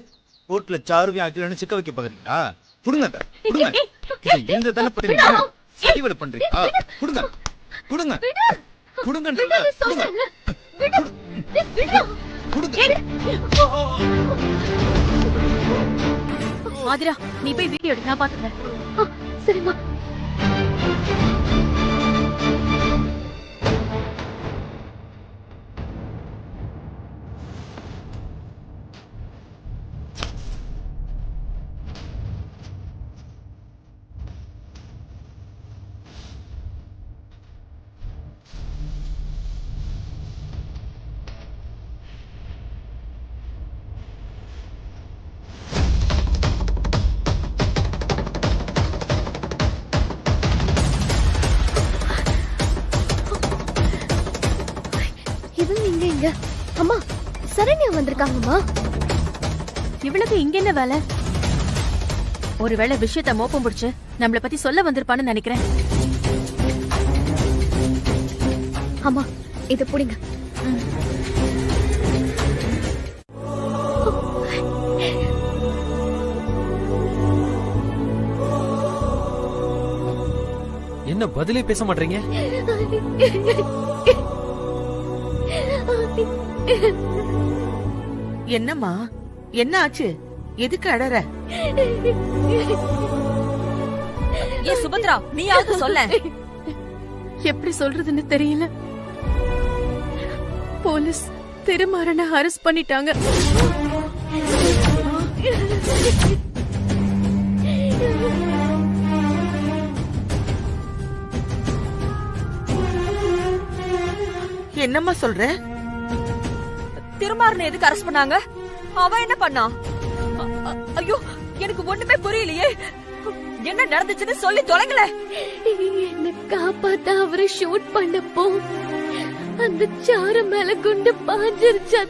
கோர்ட்ல சாருவையும் அகிலன்னு சிக்க வைக்க பாக்குறீங்களா? குடுங்க குடுங்க. இந்த தானே பண்றீங்க, பண்றீங்களா? குடுங்க குடுங்க குடுங்க குடுங்க. ஆதிரா, நீ போய் வீடியோ எடு, நான் பாத்துக்கிறேன். சரிம்மா. அம்மா சரண்யா வந்திருக்காங்கம்மா. இவளுக்கு இங்க என்ன வேலை? ஒருவேளை விஷயத்த மோப்பம் பிடிச்சு நம்மள பத்தி சொல்ல வந்திருப்பான்னு நினைக்கிறேன். அம்மா இத புடிங்க. என்ன பதிலே பேச மாட்டீங்க? என்னம்மா, என்ன ஆச்சு? எதுக்கு அழற? ஏ சுபத்ரா, நீயாவது சொல்ல. எப்படி சொல்றதுன்னு தெரியல. போலீஸ் திருமாறனை அரெஸ்ட் பண்ணிட்டாங்க. என்னம்மா சொல்ற? திருமாறனை எதுக்கு அரெஸ்ட் பண்ணாங்க? அவன் என்ன பண்ணா? ஐயோ, எனக்கு ஒண்ணுமே புரியலையே. என்ன நடந்துச்சுன்னு சொல்லி தொலைங்களே. என்ன காப்பாத்த அவரை ஷூட் பண்ணப்போ அந்த சாரு மேல குண்டு பாஞ்சிருச்சு.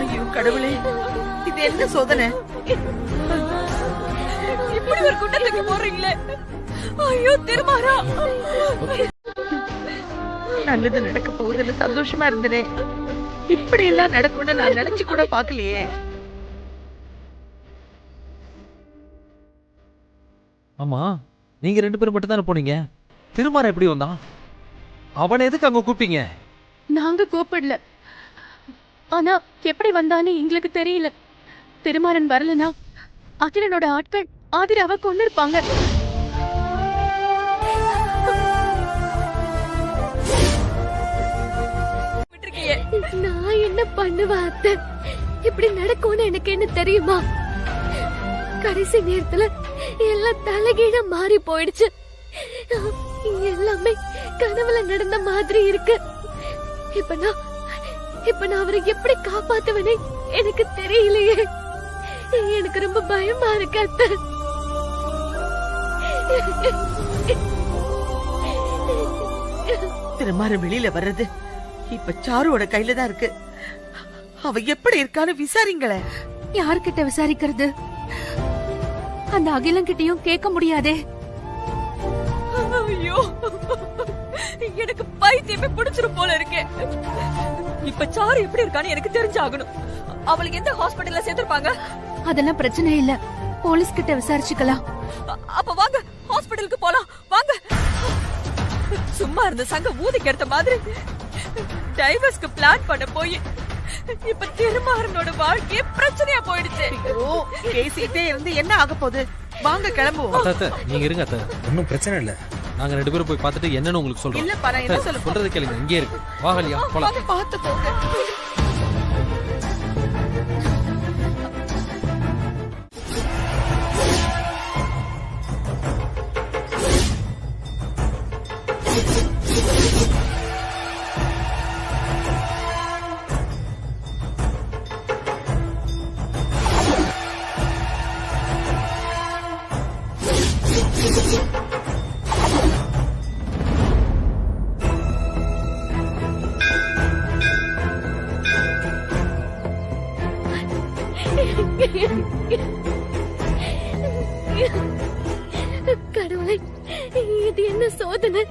ஐயோ கடவுளே, இது என்ன சோதனை? இப்படி ஒரு குண்டத்துக்கு போறீங்களே. ஐயோ திருமாரா, நல்லது நடக்க போகுதுன்னு சந்தோஷமா இருந்தனே, இப்படி எல்லாம் நடக்கும்னு நான் நினைச்சு கூட பாக்கலையே. ஆமா, நீங்க 2 பேரும் மட்டும் தானே போனீங்க. திருமாரன் எப்படி வந்தான்? அவனை எதுக்கு அங்க கூப்பிட்டீங்க? நாங்க கூப்பிடல. ஆனா எப்படி வந்தான்னு எங்களுக்கு தெரியல. திருமாறன் வரலனா அகிலனோட ஆட்கள் ஆதிராவை கொண்டு இருப்பாங்க. நான் என்ன பண்ணுவேன் அத்தை? இப்படி நடக்கும்னு எனக்கு என்ன தெரியுமா? கடைசி நேரத்துல எல்லாம் தலைகீழ மாறி போயிடுச்சு. எல்லாமே கனவுல நடந்த மாதிரி இருக்கு. இப்ப நான் அவரை எப்படி காப்பாத்துவனே எனக்கு தெரியலையே. எனக்கு ரொம்ப பயமா இருக்கு அத்தை. திருமாறன் வெளியில வர்றது இப்ப சாருவோட கையில தான் இருக்கு. அவ எப்படி இருக்கான்னு விசாரிங்களேன். யார்கிட்ட விசாரிக்கிறது? அந்த அகிலங்கிட்டயும் கேட்க முடியாதே. ஐயோ, எனக்கு பைத்தியமே பிடிச்சிரும் போல இருக்கே. இப்ப சாரு எப்படி இருக்கான்னு எனக்கு தெரிஞ்சாகணும். அவளுக்கு எந்த ஹாஸ்பிடல்ல சேர்த்திருப்பாங்க? அதெல்லாம் பிரச்சனை இல்ல, போலீஸ் கிட்ட விசாரிச்சுக்கலாம். அப்ப வாங்க ஹாஸ்பிடலுக்கு போலாம், வாங்க. சும்மா இருந்த சங்க ஊதி கெடுத்த மாதிரி டைவர்ஸ்க்கு பிளான் பண்ண போய் இப்ப திருமாறனோட வாழ்க்கையே பிரச்சனையா போயிடுச்சு. பேசிட்டே இருந்து என்ன ஆக போகுது? வாங்க கிளம்புவோம். அத்தை, நீங்க இருங்க அத்தை, ஒன்னும் பிரச்சனை இல்ல. நாங்க 2 பேரும் போய் பார்த்துட்டு என்னன்னு உங்களுக்கு சொல்றோம். இல்ல பாரு, என்ன சொல்ல சொல்றது கேளுங்க, இங்கே இருக்கு. வாங்கலியா போலாம். பார்த்து போங்க. கடவுளை, இது என்ன சோதனை?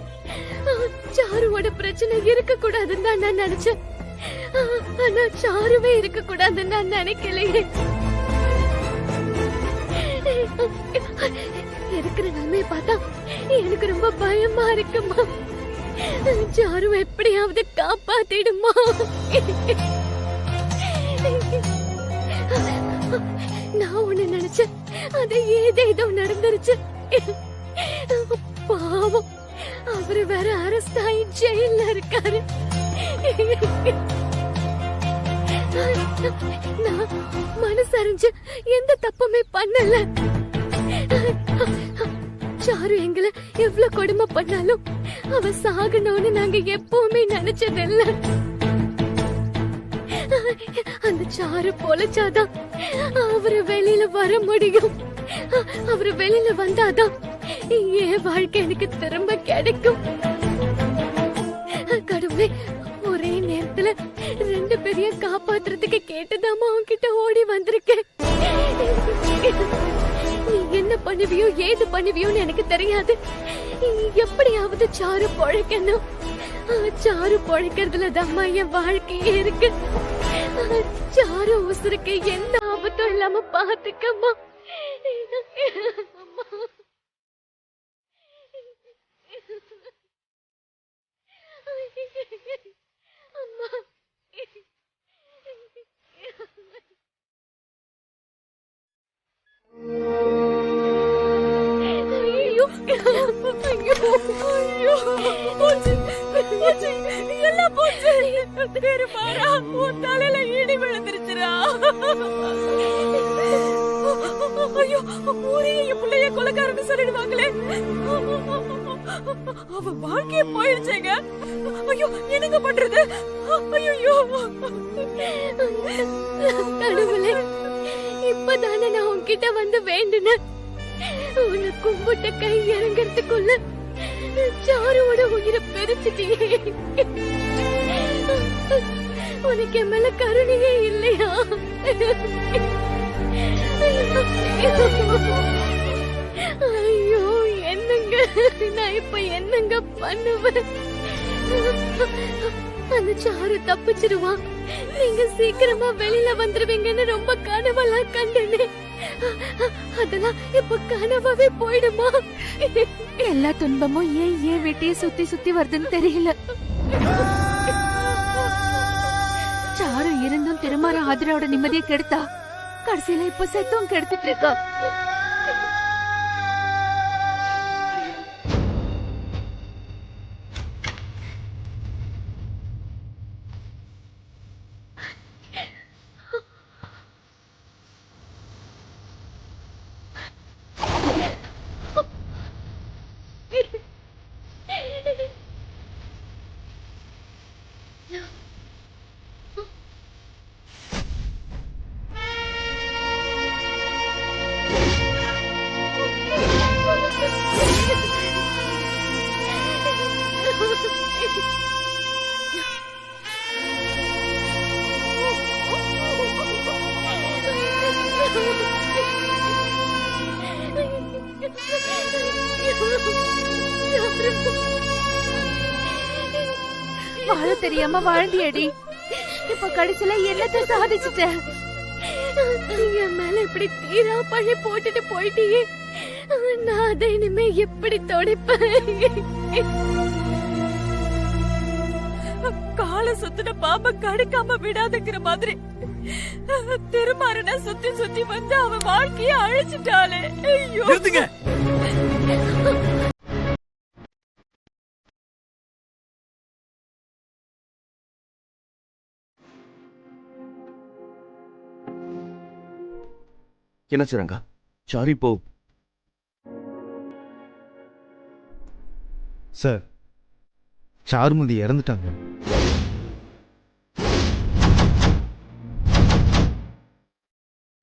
சாருவோட பிரச்சனை இருக்க கூடாதுன்னு தான் நான் நினைச்சேன். ஆனா சாருவே இருக்க கூடாதுன்னு நான் நினைக்கலையே. இருக்கிற நன்மையை பார்த்தா எனக்கு ரொம்ப பயமா இருக்குமா. சாரு எப்படியாவது காப்பாத்திடுமா. நான் ஒண்ணு நினைச்சேன், அது ஏதேதோ நடந்துருச்சு. பாவம், அவரு வேற அரெஸ்ட் ஆகி ஜெயில இருக்காரு. நான் மனசறிஞ்சு எந்த தப்புமே பண்ணல. சாரு எங்களை எவ்வளவு கொடுமை பண்ணாலும் அவ சாகணும்னு நாங்க எப்பவுமே நினைச்சதில்ல. அந்த சாரு பொழைச்சாதான் அவரு வெளியில வர முடியும். அவரு வெளியில வந்தாதான் என் வாழ்க்கை எனக்கு திரும்ப கிடைக்கும். கடவுளே, ஒரே நேரத்துல 2 பேரையும் காப்பாத்துறதுக்கு கேட்டுதாமா உன்கிட்ட ஓடி வந்திருக்கேன். நீ என்ன பண்ணுவியோ ஏது பண்ணுவியோன்னு எனக்கு தெரியாது. எப்படியாவது சாரு பொழைக்கணும். சாரு பொழைக்கிறதுல தாம்மா என் வாழ்க்கையே இருக்கு. சாரு உசுருக்கு எந்த ஆபத்தும் இல்லாம பாத்துக்கம்மா. ஐயோ, ஐயோ போச்சு போச்சு எல்லாம் போச்சு திருமாறா உன் தலையில இடி விழுந்துருச்சுடா ஐயோ ஊரே என் பிள்ளைய கொலைக்காரன்னு சொல்லிடுவாங்களே அவ வாழ்க்கைய போயிடுச்சேங்க ஐயோ என்னங்க பண்றது ஐயோ கடவுளே இப்பதானே நான் உன்கிட்ட வந்து வேண்டுனேன் உன்னை கும்பிட்ட கை இறங்கறதுக்குள்ள சாருவோட உயிரை பெருச்சிட்டியே உனக்கு என் மேல கருணையே இல்லையா ஐயோ என்னங்க நான் இப்ப என்னங்க பண்ணுவேன் அந்த சாரு தப்பிச்சிருவான் நீங்க சீக்கிரமா வெளியில வந்துருவீங்கன்னு ரொம்ப கனவெல்லாம் கண்டனே அதெல்லாம் இப்ப கனவாவே போயிடுமா எல்லா துன்பமும் ஏன் வெட்டிய சுத்தி சுத்தி வருதுன்னு தெரியல சாரு இருந்தும் திருமாற ஆதிராவோட நிம்மதியை கெடுத்தா கடைசியில இப்ப செத்தும் கெடுத்துட்டு இருக்கா வாழ தெரியாம வாழ்ந்தியடி இப்ப கடைசியில என்னத்தை சாதிச்சுட்ட என் மேல இப்படி தீரா பழி போட்டுட்டு போயிட்டியே நான் அதை இனிமே எப்படி தொடைப்பேன் கால சுத்தின பாம்பை கடிக்காம விடாதுங்கிற மாதிரி திருமாறன சுத்தி சுத்தி வந்து அவன் வாழ்க்கைய அழிச்சிட்டாளே ஐயோ என்னாச்சு ரங்கா? சாரி போ. சார் சாருமதி இறந்துட்டாங்க.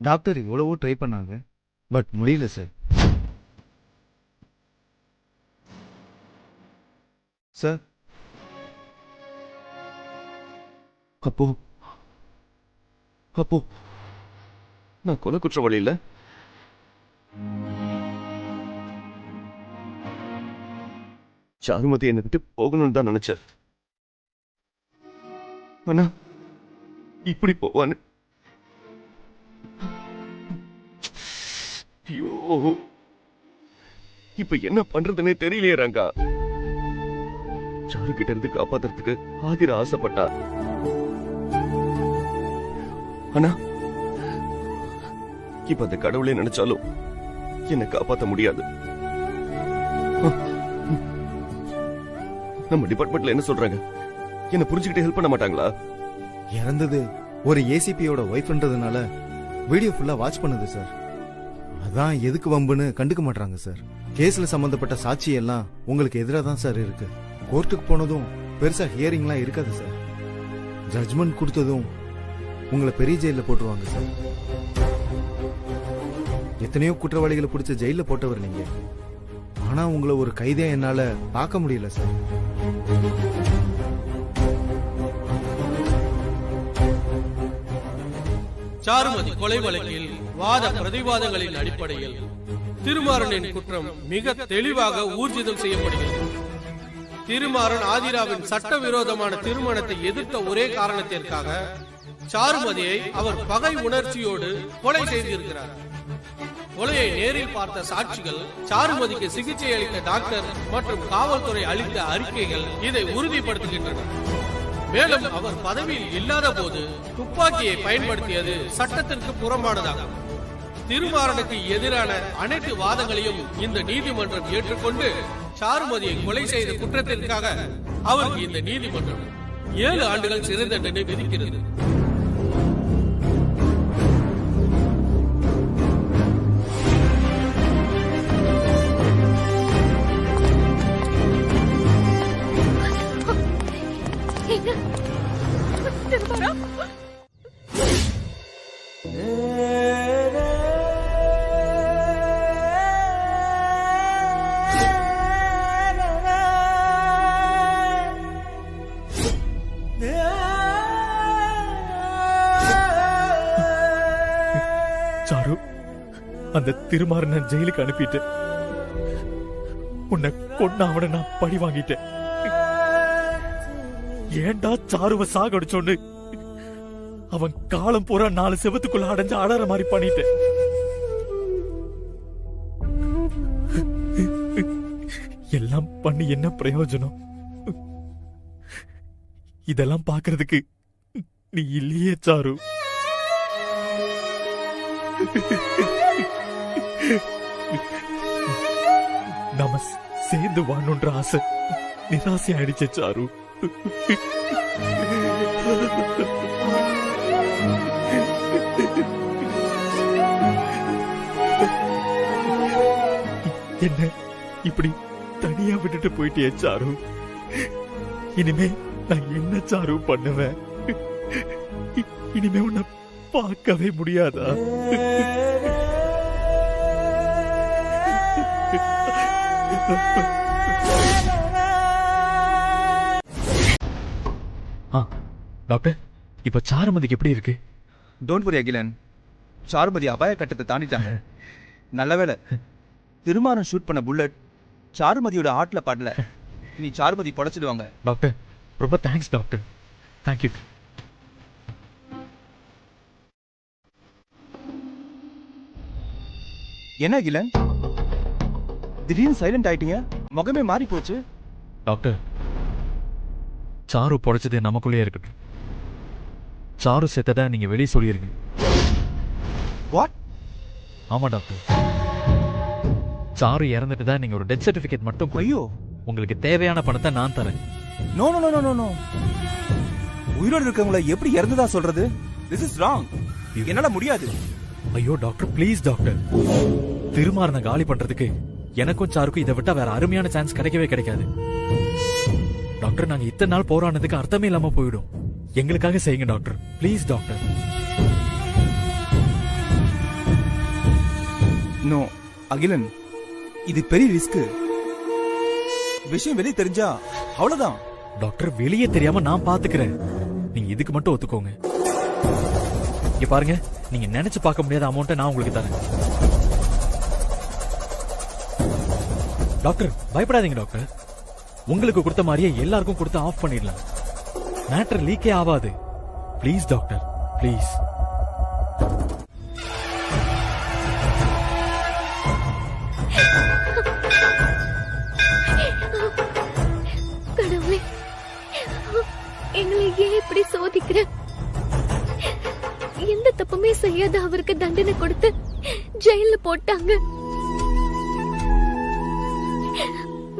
டாக்டர் எவ்வளவோ ட்ரை பண்ணாங்க, பட் முடியல சார். சார் அப்போ அப்போ நான் கொலை குற்றவாளி இல்ல? சாருமதி என்னை விட்டு போகணும்னு தான் நினைச்சேன். ஆனா இப்படி போவான்னு ஐயோ, இப்ப என்ன பண்றதுன்னே தெரியலையே ரங்கா. சாரு கிட்ட இருந்து காப்பாத்துறதுக்கு ஆதிரா ஆசைப்பட்டா. ஆனா இப்ப அந்த கடவுளே நினைச்சாலும் என்னை காப்பாத்த முடியாது. நம்ம டிபார்ட்மெண்ட்ல என்ன சொல்றாங்க? என்ன புரிஞ்சுக்கிட்டு ஹெல்ப் பண்ண மாட்டாங்களா? இறந்தது ஒரு ஏசிபியோட ஒய்ஃப்ன்றதுனால வீடியோ ஃபுல்லா வாட்ச் பண்ணுது சார். அதான் எதுக்கு வம்புன்னு கண்டுக்க மாட்டாங்க சார். கேஸ்ல சம்பந்தப்பட்ட சாட்சி எல்லாம் உங்களுக்கு எதிராக தான் சார் இருக்கு. கோர்ட்டுக்கு போனதும் பெருசா ஹியரிங்லாம் இருக்காது சார். ஜட்ஜ்மெண்ட் கொடுத்ததும் உங்களை பெரிய ஜெயில போட்டுருவாங்க சார். எத்தனையோ குற்றவாளிகளை பிடிச்ச ஜெயில போட்டவர் நீங்க. ஆனா உங்களை ஒரு கைதியா என்னால பார்க்க முடியல சார். சாருமதி கொலை வழக்கில் வாத பிரதிவாதங்களின் அடிப்படையில் திருமாறனின் குற்றம் மிக தெளிவாக ஊர்ஜிதம் செய்யப்படுகிறது. திருமாறன் ஆதிராவின் சட்டவிரோதமான திருமணத்தை எதிர்த்த ஒரே காரணத்திற்காக சாருமதியை அவர் பகை உணர்ச்சியோடு கொலை செய்திருக்கிறார். கொலையை நேரில் பார்த்த சாட்சிகள், சாருமதிக்கு சிகிச்சை அளித்த டாக்டர் மற்றும் காவல்துறை அளித்த அறிக்கைகள் இதை உறுதிப்படுத்துகின்றன. மேலும் அவர் பதவியில் இல்லாத போது துப்பாக்கியை பயன்படுத்தியது சட்டத்திற்கு புறம்பானதாகும். திருமாறனுக்கு எதிரான அனைத்து வாதங்களையும் இந்த நீதிமன்றம் ஏற்றுக்கொண்டு சாருமதியை கொலை செய்த குற்றத்திற்காக அவருக்கு இந்த நீதிமன்றம் 7 ஆண்டுகள் சிறை தண்டனை விதிக்கிறது. சாரு, அந்த திருமாறனை ஜெயிலுக்கு அனுப்பிட்டேன். உன்னை கொன்ன அவனை நான் பழி வாங்கிட்டேன். ஏண்டா சாருவ சாகடிச்சோன்னு அவன் காலம் பூரா 4 செவத்துக்குள்ள அடைஞ்சு அடற மாதிரி பண்ணிட்டேன். எல்லாம் பண்ணி என்ன பிரயோஜனம்? இதெல்லாம் பாக்குறதுக்கு நீ இல்லையே சாரு. நாம சேர்ந்து வாழணுன்ற ஆசை நிராசை ஆயிடுச்சு சாரு. என்ன இப்படி தனியா விட்டுட்டு போயிட்டே சாரு? இனிமே நான் என்ன சாரு பண்ணுவேன்? இனிமே உன்னை பார்க்கவே முடியாதா? டாக்டர், இப்ப சாருமதிக்கு எப்படி இருக்கு? டோன்ட் வரி அகிலன், சாருமதி அபாய கட்டத்தை தாண்டிட்டாங்க. நல்ல வேளை திருமாறன் ஷூட் பண்ண புல்லட் சாருமதியோட ஆட்ல படல. நீ சாருமதி பொழைச்சிடுவாங்க. டாக்டர், ரொம்ப தேங்க்ஸ் டாக்டர். தேங்க்யூ. என்ன அகிலன், திடீர்னு சைலண்ட் ஆயிட்டீங்க? முகமே மாறி போச்சு. டாக்டர், சாரு பொழைச்சது நமக்குள்ளே இருக்கட்டும். சாரு செத்ததை நீங்க வெளியே சொல்லிருங்க. வாட்? ஆமா டாக்டர், சாரு இறந்துட்டு தான் நீங்க ஒரு டெத் சர்டிபிகேட் மட்டும். ஐயோ, உங்களுக்கு தேவையான பணத்தை நான் தரேன். No no no no no. உயிரோடு இருக்கவங்கள எப்படி இறந்துதா சொல்றது? This is wrong. என்னால முடியாது. ஐயோ டாக்டர், ப்ளீஸ் டாக்டர். திருமாறனை காலி பண்றதுக்கு எனக்கும் சாருக்கும் இதை விட்டா வேற அருமையான சான்ஸ் கிடைக்கவே கிடைக்காது. டாக்டர், நாங்க இத்தனை நாள் போராடினதுக்கு அர்த்தமே இல்லாம போயிடும். எங்களுக்காக செய்யுங்க doctor, please doctor. No Akilan, இது பெரிய ரிஸ்க். விஷயம் வெளியே தெரிஞ்சா அவ்வளவுதான். டாக்டர், வெளியே தெரியாம நான் பாத்துக்கிறேன். நீங்க இதுக்கு மட்டும் ஒத்துக்கோங்க. இங்க பாருங்க, நீங்க நினைச்சு பார்க்க முடியாத அமௌண்ட்டை நான் உங்களுக்கு தரேன். டாக்டர், பயப்படாதீங்க டாக்டர். உங்களுக்கு கொடுத்த மாதிரியே எல்லாருக்கும் கொடுத்து ஆஃப் பண்ணிடலாம். மேட்டர் லீக்கே ஆகாது. Please doctor, please. கடவுளே, எங்களை ஏன் இப்படி சோதிக்கிற? எந்த தப்புமே செய்யாத அவருக்கு தண்டனை கொடுத்து ஜெயில போட்டாங்க.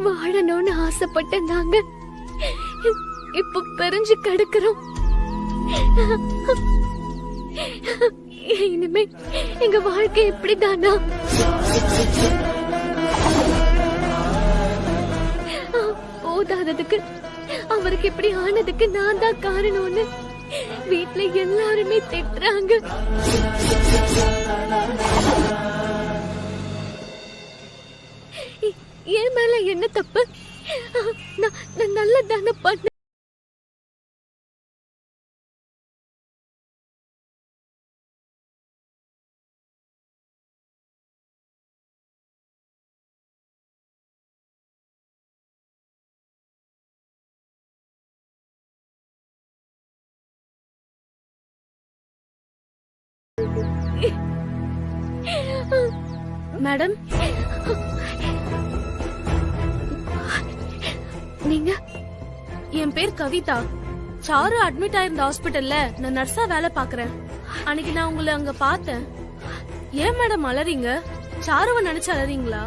வாழணும்னு ஆசைப்பட்ட நாங்க இப்ப பெருஞ்சு கிடக்கிறோம். இனிமே எங்க வாழ்க்கை இப்படிதானா? போதாததுக்கு அவருக்கு இப்படி ஆனதுக்கு நான் தான் காரணம்னு வீட்டுல எல்லாருமே திட்டுறாங்க. என் மேல என்ன தப்பு? நான் நல்லதான பண்ண. மேடம், நீங்க? என் பேர் கவிதா. சாரு அட்மிட் ஆயிருந்த ஹாஸ்பிட்டல்ல நான் நர்ஸா வேலை பாக்குறேன். அன்னைக்கு நான் உங்களை அங்க பார்த்தேன். ஏன் மேடம் அலறீங்க? சாருவை நினைச்சு அலறீங்களா?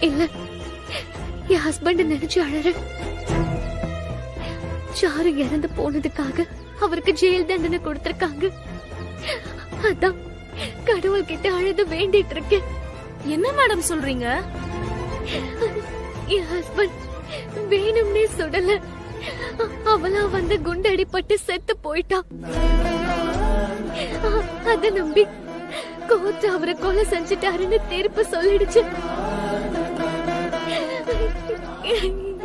இல்ல, என் ஹஸ்பண்ட் நினைச்சு அழற. சாரு இறந்து போனதுக்காக அவருக்கு ஜெயில் தண்டனை கொடுத்திருக்காங்க. அதான் கடவுள் கிட்ட அழுது வேண்டிட்டு இருக்கேன். என்ன மேடம் சொல்றீங்க? என் ஹஸ்பண்ட் வேணும்னே சுடல, அவளா வந்து குண்டடிப்பட்டு செத்து போயிட்டான். அத நம்பி கோர்ட் அவரை கொலை செஞ்சுட்டாருன்னு தீர்ப்பு சொல்லிடுச்சு.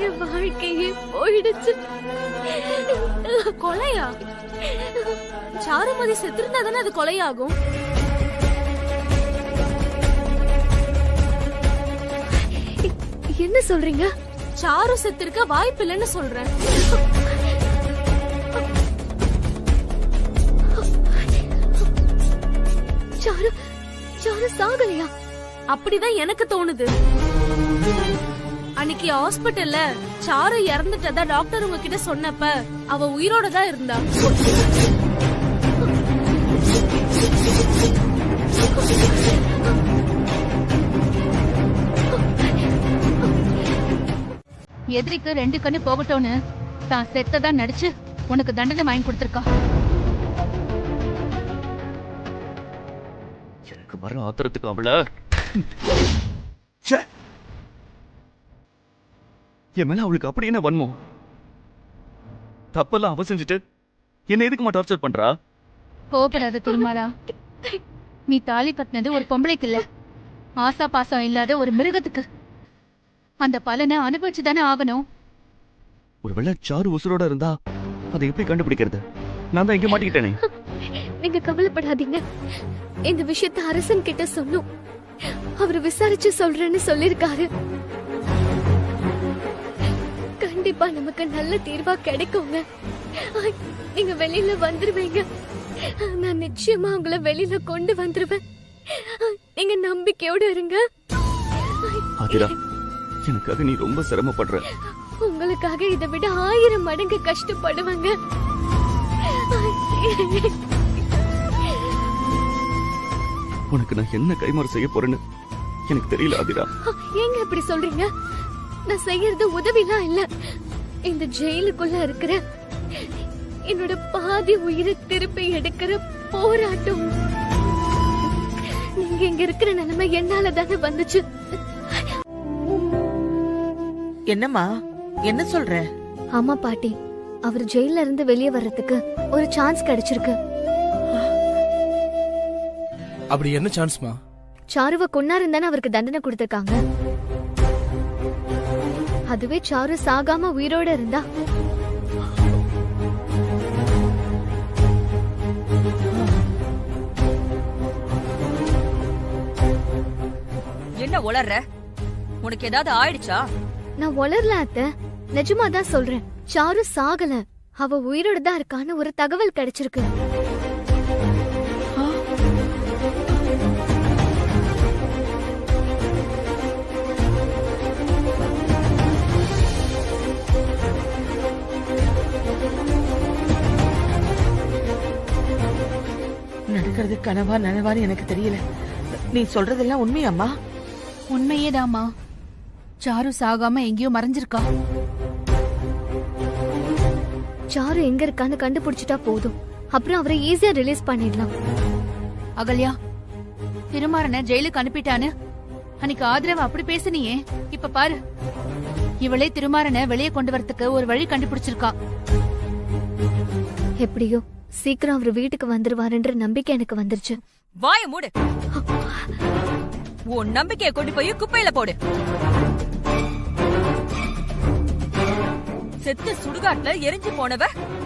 என் வாழ்க்கையே போயிடுச்சு. கொலையா? சாருமதி செத்திருந்தா தானே அது கொலையாகும். என்ன சொல்றீங்க? சாரு செத்திருக்க வாய்ப்பு இல்லைன்னு சொல்றேன். சாரு சாரு சாகலையா? அப்படிதான் எனக்கு தோணுது. அன்னைக்கு ஹாஸ்பிட்டல்ல சாரு இறந்துட்டதா டாக்டர் உங்ககிட்ட சொன்னப்ப அவ உயிரோட தான் இருந்தா. எதிரிக்கு 2 கண்ணு போகட்டும்னு தான் செத்ததா நடிச்சு உனக்கு தண்டனை வாங்கி கொடுத்திருக்கா. எனக்கு வர ஆத்திரத்துக்கு அவள என் மேல அவளுக்கு அப்படி என்ன வன்மோ? தப்பெல்லாம் அவ செஞ்சுட்டு என்ன எதுக்குமா டார்ச்சர் பண்றா? கோபப்படாத திருமாலா. நீ தாலி கட்டினது ஒரு பொம்பளைக்கு இல்ல, ஆசா பாசம் இல்லாத ஒரு மிருகத்துக்கு. அந்த பலனை அனுபவிச்சு தானே ஆகணும். ஒருவேளை சாரு உசுரோட இருந்தா அதை எப்படி கண்டுபிடிக்கிறது? நான் தான் இங்க மாட்டிக்கிட்டேனே. நீங்க கவலைப்படாதீங்க, இந்த விஷயத்தை அரசன் கிட்ட சொன்னோம். அவர் விசாரிச்சு சொல்றேன்னு சொல்லிருக்காரு. கண்டிப்பா நமக்கு நல்ல தீர்வா கிடைக்குங்க. நீங்க வெளியில வந்துருவீங்க. நான் நிச்சயமா உங்களை வெளியில கொண்டு வந்துருவேன். நீங்க நம்பிக்கையோட இருங்க. ஆதிரா, எனக்காக நீ ரொம்ப சிரமப்படுற. உங்களுக்காக இதை விட 1000 மடங்கு கஷ்டப்படுவாங்க. உனக்கு நான் என்ன கைமாறு செய்ய போறேன்னு எனக்கு தெரியல ஆதிரா. ஏங்க இப்படி சொல்றீங்க? நான் செய்யறது உதவிலாம் இல்ல. இந்த ஜெயிலுக்குள்ள இருக்கிற என்னோட பாதி உயிரை திருப்பி எடுக்கிற போராட்டம். நீங்க இங்க இருக்கிற நிலைமை என்னால தானே வந்துச்சு. என்னம்மா, என்ன சொல்ற? ஆமா பாட்டி, அவர் ஜெயில இருந்து வெளியே வர்றதுக்கு ஒரு சான்ஸ் கிடைச்சிருக்கு. அப்படி என்ன சான்ஸ்மா? சாருவை கொன்னாருன்னு தானே அவருக்கு தண்டனை கொடுத்திருக்காங்க. அதுவே சாரு சாகாம உயிரோட இருந்தா என்ன உளர்ற? உனக்கு ஏதாவது ஆயிடுச்சா? நான் உளரல அத்தை, நிஜமா தான் சொல்றேன். சாரு சாகல, அவ உயிரோட தான் இருக்கான்னு ஒரு தகவல் கிடைச்சிருக்கு. நடக்கிறது கனவா நனவான்னு எனக்கு தெரியல. நீ சொல்றதெல்லாம் உண்மையாம்மா? உண்மையேதாம்மா. சாரு சாகாம எங்கேயோ மறைஞ்சிருக்கா. சாரு எங்க இருக்கான்னு கண்டுபிடிச்சிட்டா போதும், அப்புறம் அவரை ஈஸியா ரிலீஸ் பண்ணிடலாம். அகல்யா, திருமாறனை ஜெயிலுக்கு அனுப்பிட்டான்னு அன்னைக்கு ஆதரவு அப்படி பேசுனியே, இப்ப பாரு, இவளே திருமாறனை வெளியே கொண்டு வரதுக்கு ஒரு வழி கண்டுபிடிச்சிருக்கா. எப்படியோ சீக்கிரம் அவர் வீட்டுக்கு வந்துருவாருன்ற நம்பிக்கை எனக்கு வந்துருச்சு. வாய மூடு. உன் நம்பிக்கையை கொண்டு போய் குப்பையில போடு. செத்து சுடுகாட்டுல எரிஞ்சு போனவ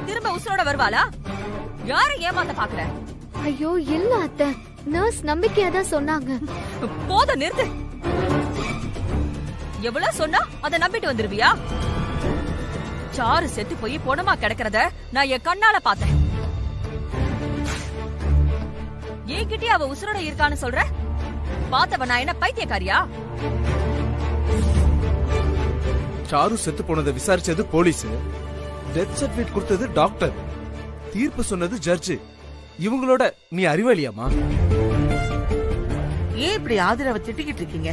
திரும்ப உசுரோட வருவாளா? யாரை ஏமாத்த பாக்குற? ஐயோ இல்ல அத்தை, நர்ஸ் நம்பிக்கையா தான் சொன்னாங்க. போதும், நிறுத்து. எவ்வளவு சொன்னா அதை நம்பிட்டு வந்துருவியா? சாரு செத்து போய் பொணமா கிடக்கிறத நான் என் கண்ணால பார்த்தேன். ஏன்கிட்டே அவ உசுரோட இருக்கான்னு சொல்ற? பார்த்தவ நான் என்ன பைத்தியக்காரியா? சாரு செத்து போனதை விசாரிச்சது போலீஸ், டெத் சர்டிபிகேட் கொடுத்தது டாக்டர், தீர்ப்பு சொன்னது ஜட்ஜ். இவங்களோட நீ அறிவாளியாமா? ஏன் இப்படி ஆதிராவை திட்டிக்கிட்டு இருக்கீங்க?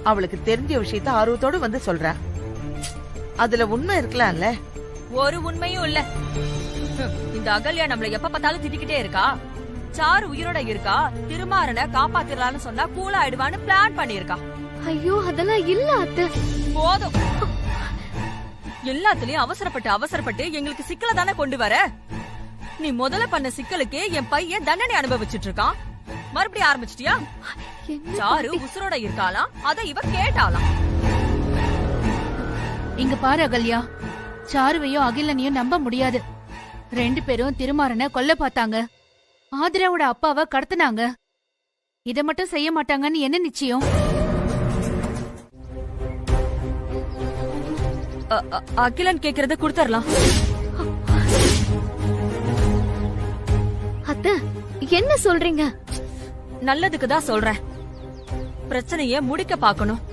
அவளுக்கு தெரிஞ்ச விஷயத்த ஆர்வத்தோடு வந்து சொல்றா. அதுல உண்மை இருக்கலாம்ல. ஒரு உண்மையும் இல்ல. இந்த அகல்யா நம்மள எப்ப பார்த்தாலும் திட்டிக்கிட்டே இருக்கா. சாரு உயிரோட இருக்கா, திருமாறனை காப்பாத்திரலான்னு சொன்னா கூலா ஆயிடுவான்னு பிளான் பண்ணிருக்கா. ஐயோ அதெல்லாம் இல்ல அத்தை. போதும். எல்லாத்துலயும் அவசரப்பட்டு எங்களுக்கு சிக்கல தானே கொண்டு வர. நீ முதல்ல பண்ண சிக்கலுக்கு என் பையன் தண்டனை அனுபவிச்சுட்டு இருக்கான். மறுபடியும் ஆரம்பிச்சிட்டியா? சாரு உசுரோட இருக்காளாம், அத இவ கேட்டாளாம். இங்க பாரு அகல்யா, சாருவையும் அகிலனையும் நம்ப முடியாது. 2 பேரும் திருமாறனை கொல்ல பார்த்தாங்க. ஆதிராவோட அப்பாவை கடத்தினாங்க. இத மட்டும் செய்ய மாட்டாங்கன்னு என்ன நிச்சயம்? அகிலன் கேக்குறத கொடுத்துடலாம். அத்தை என்ன சொல்றீங்க? நல்லதுக்கு தான் சொல்றேன். பிரச்சனைய முடிக்க பாக்கணும்.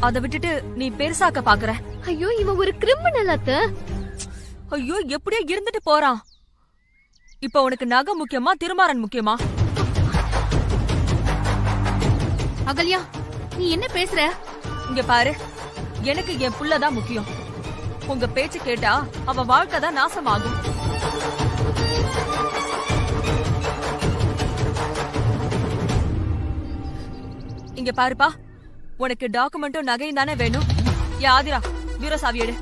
அத விட்டுட்டு நீ பெருசாக்க பாக்குற. ஐயோ இவன் ஒரு கிரிமினல் அத்தை. ஐயோ எப்படியோ இருந்துட்டு போறான். இப்ப உனக்கு நகை முக்கியமா திருமாறன் முக்கியமா? அகல்யா நீ என்ன பேசுற? இங்க பாரு, எனக்கு என் புள்ளதான் முக்கியம். உங்க பேச்சு கேட்டா அவ வாழ்க்கை தான் நாசமாகும். இங்க பாருப்பா, உனக்கு டாக்குமெண்ட்டும் நகையும் தானே வேணும். ஆதிரா பீரோ சாவி எடு.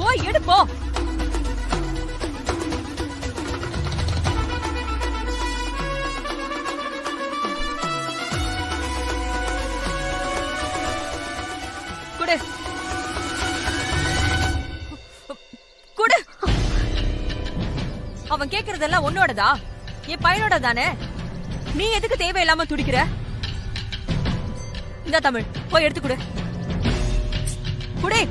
போய் எடு போ. குடு குடு. அவன் கேக்குறதெல்லாம் உன்னோடதா? என் பையனோட தானே. நீ எதுக்கு தேவையில்லாம துடிக்கிற? இந்த தமிழ் போய் எடுத்து குடு. குடு.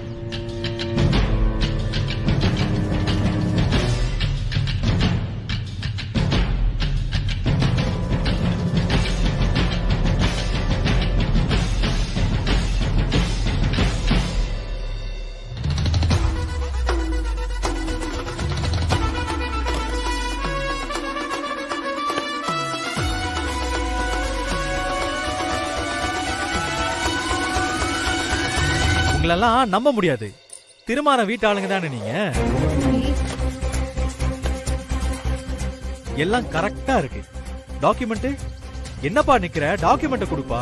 உங்களெல்லாம் நம்ப முடியாது. திருமாறன் வீட்டு ஆளுங்க தானே நீங்க. எல்லாம் கரெக்டா இருக்கு. டாக்குமெண்ட் என்னப்பா நிக்கிற? டாக்குமெண்ட் கொடுப்பா.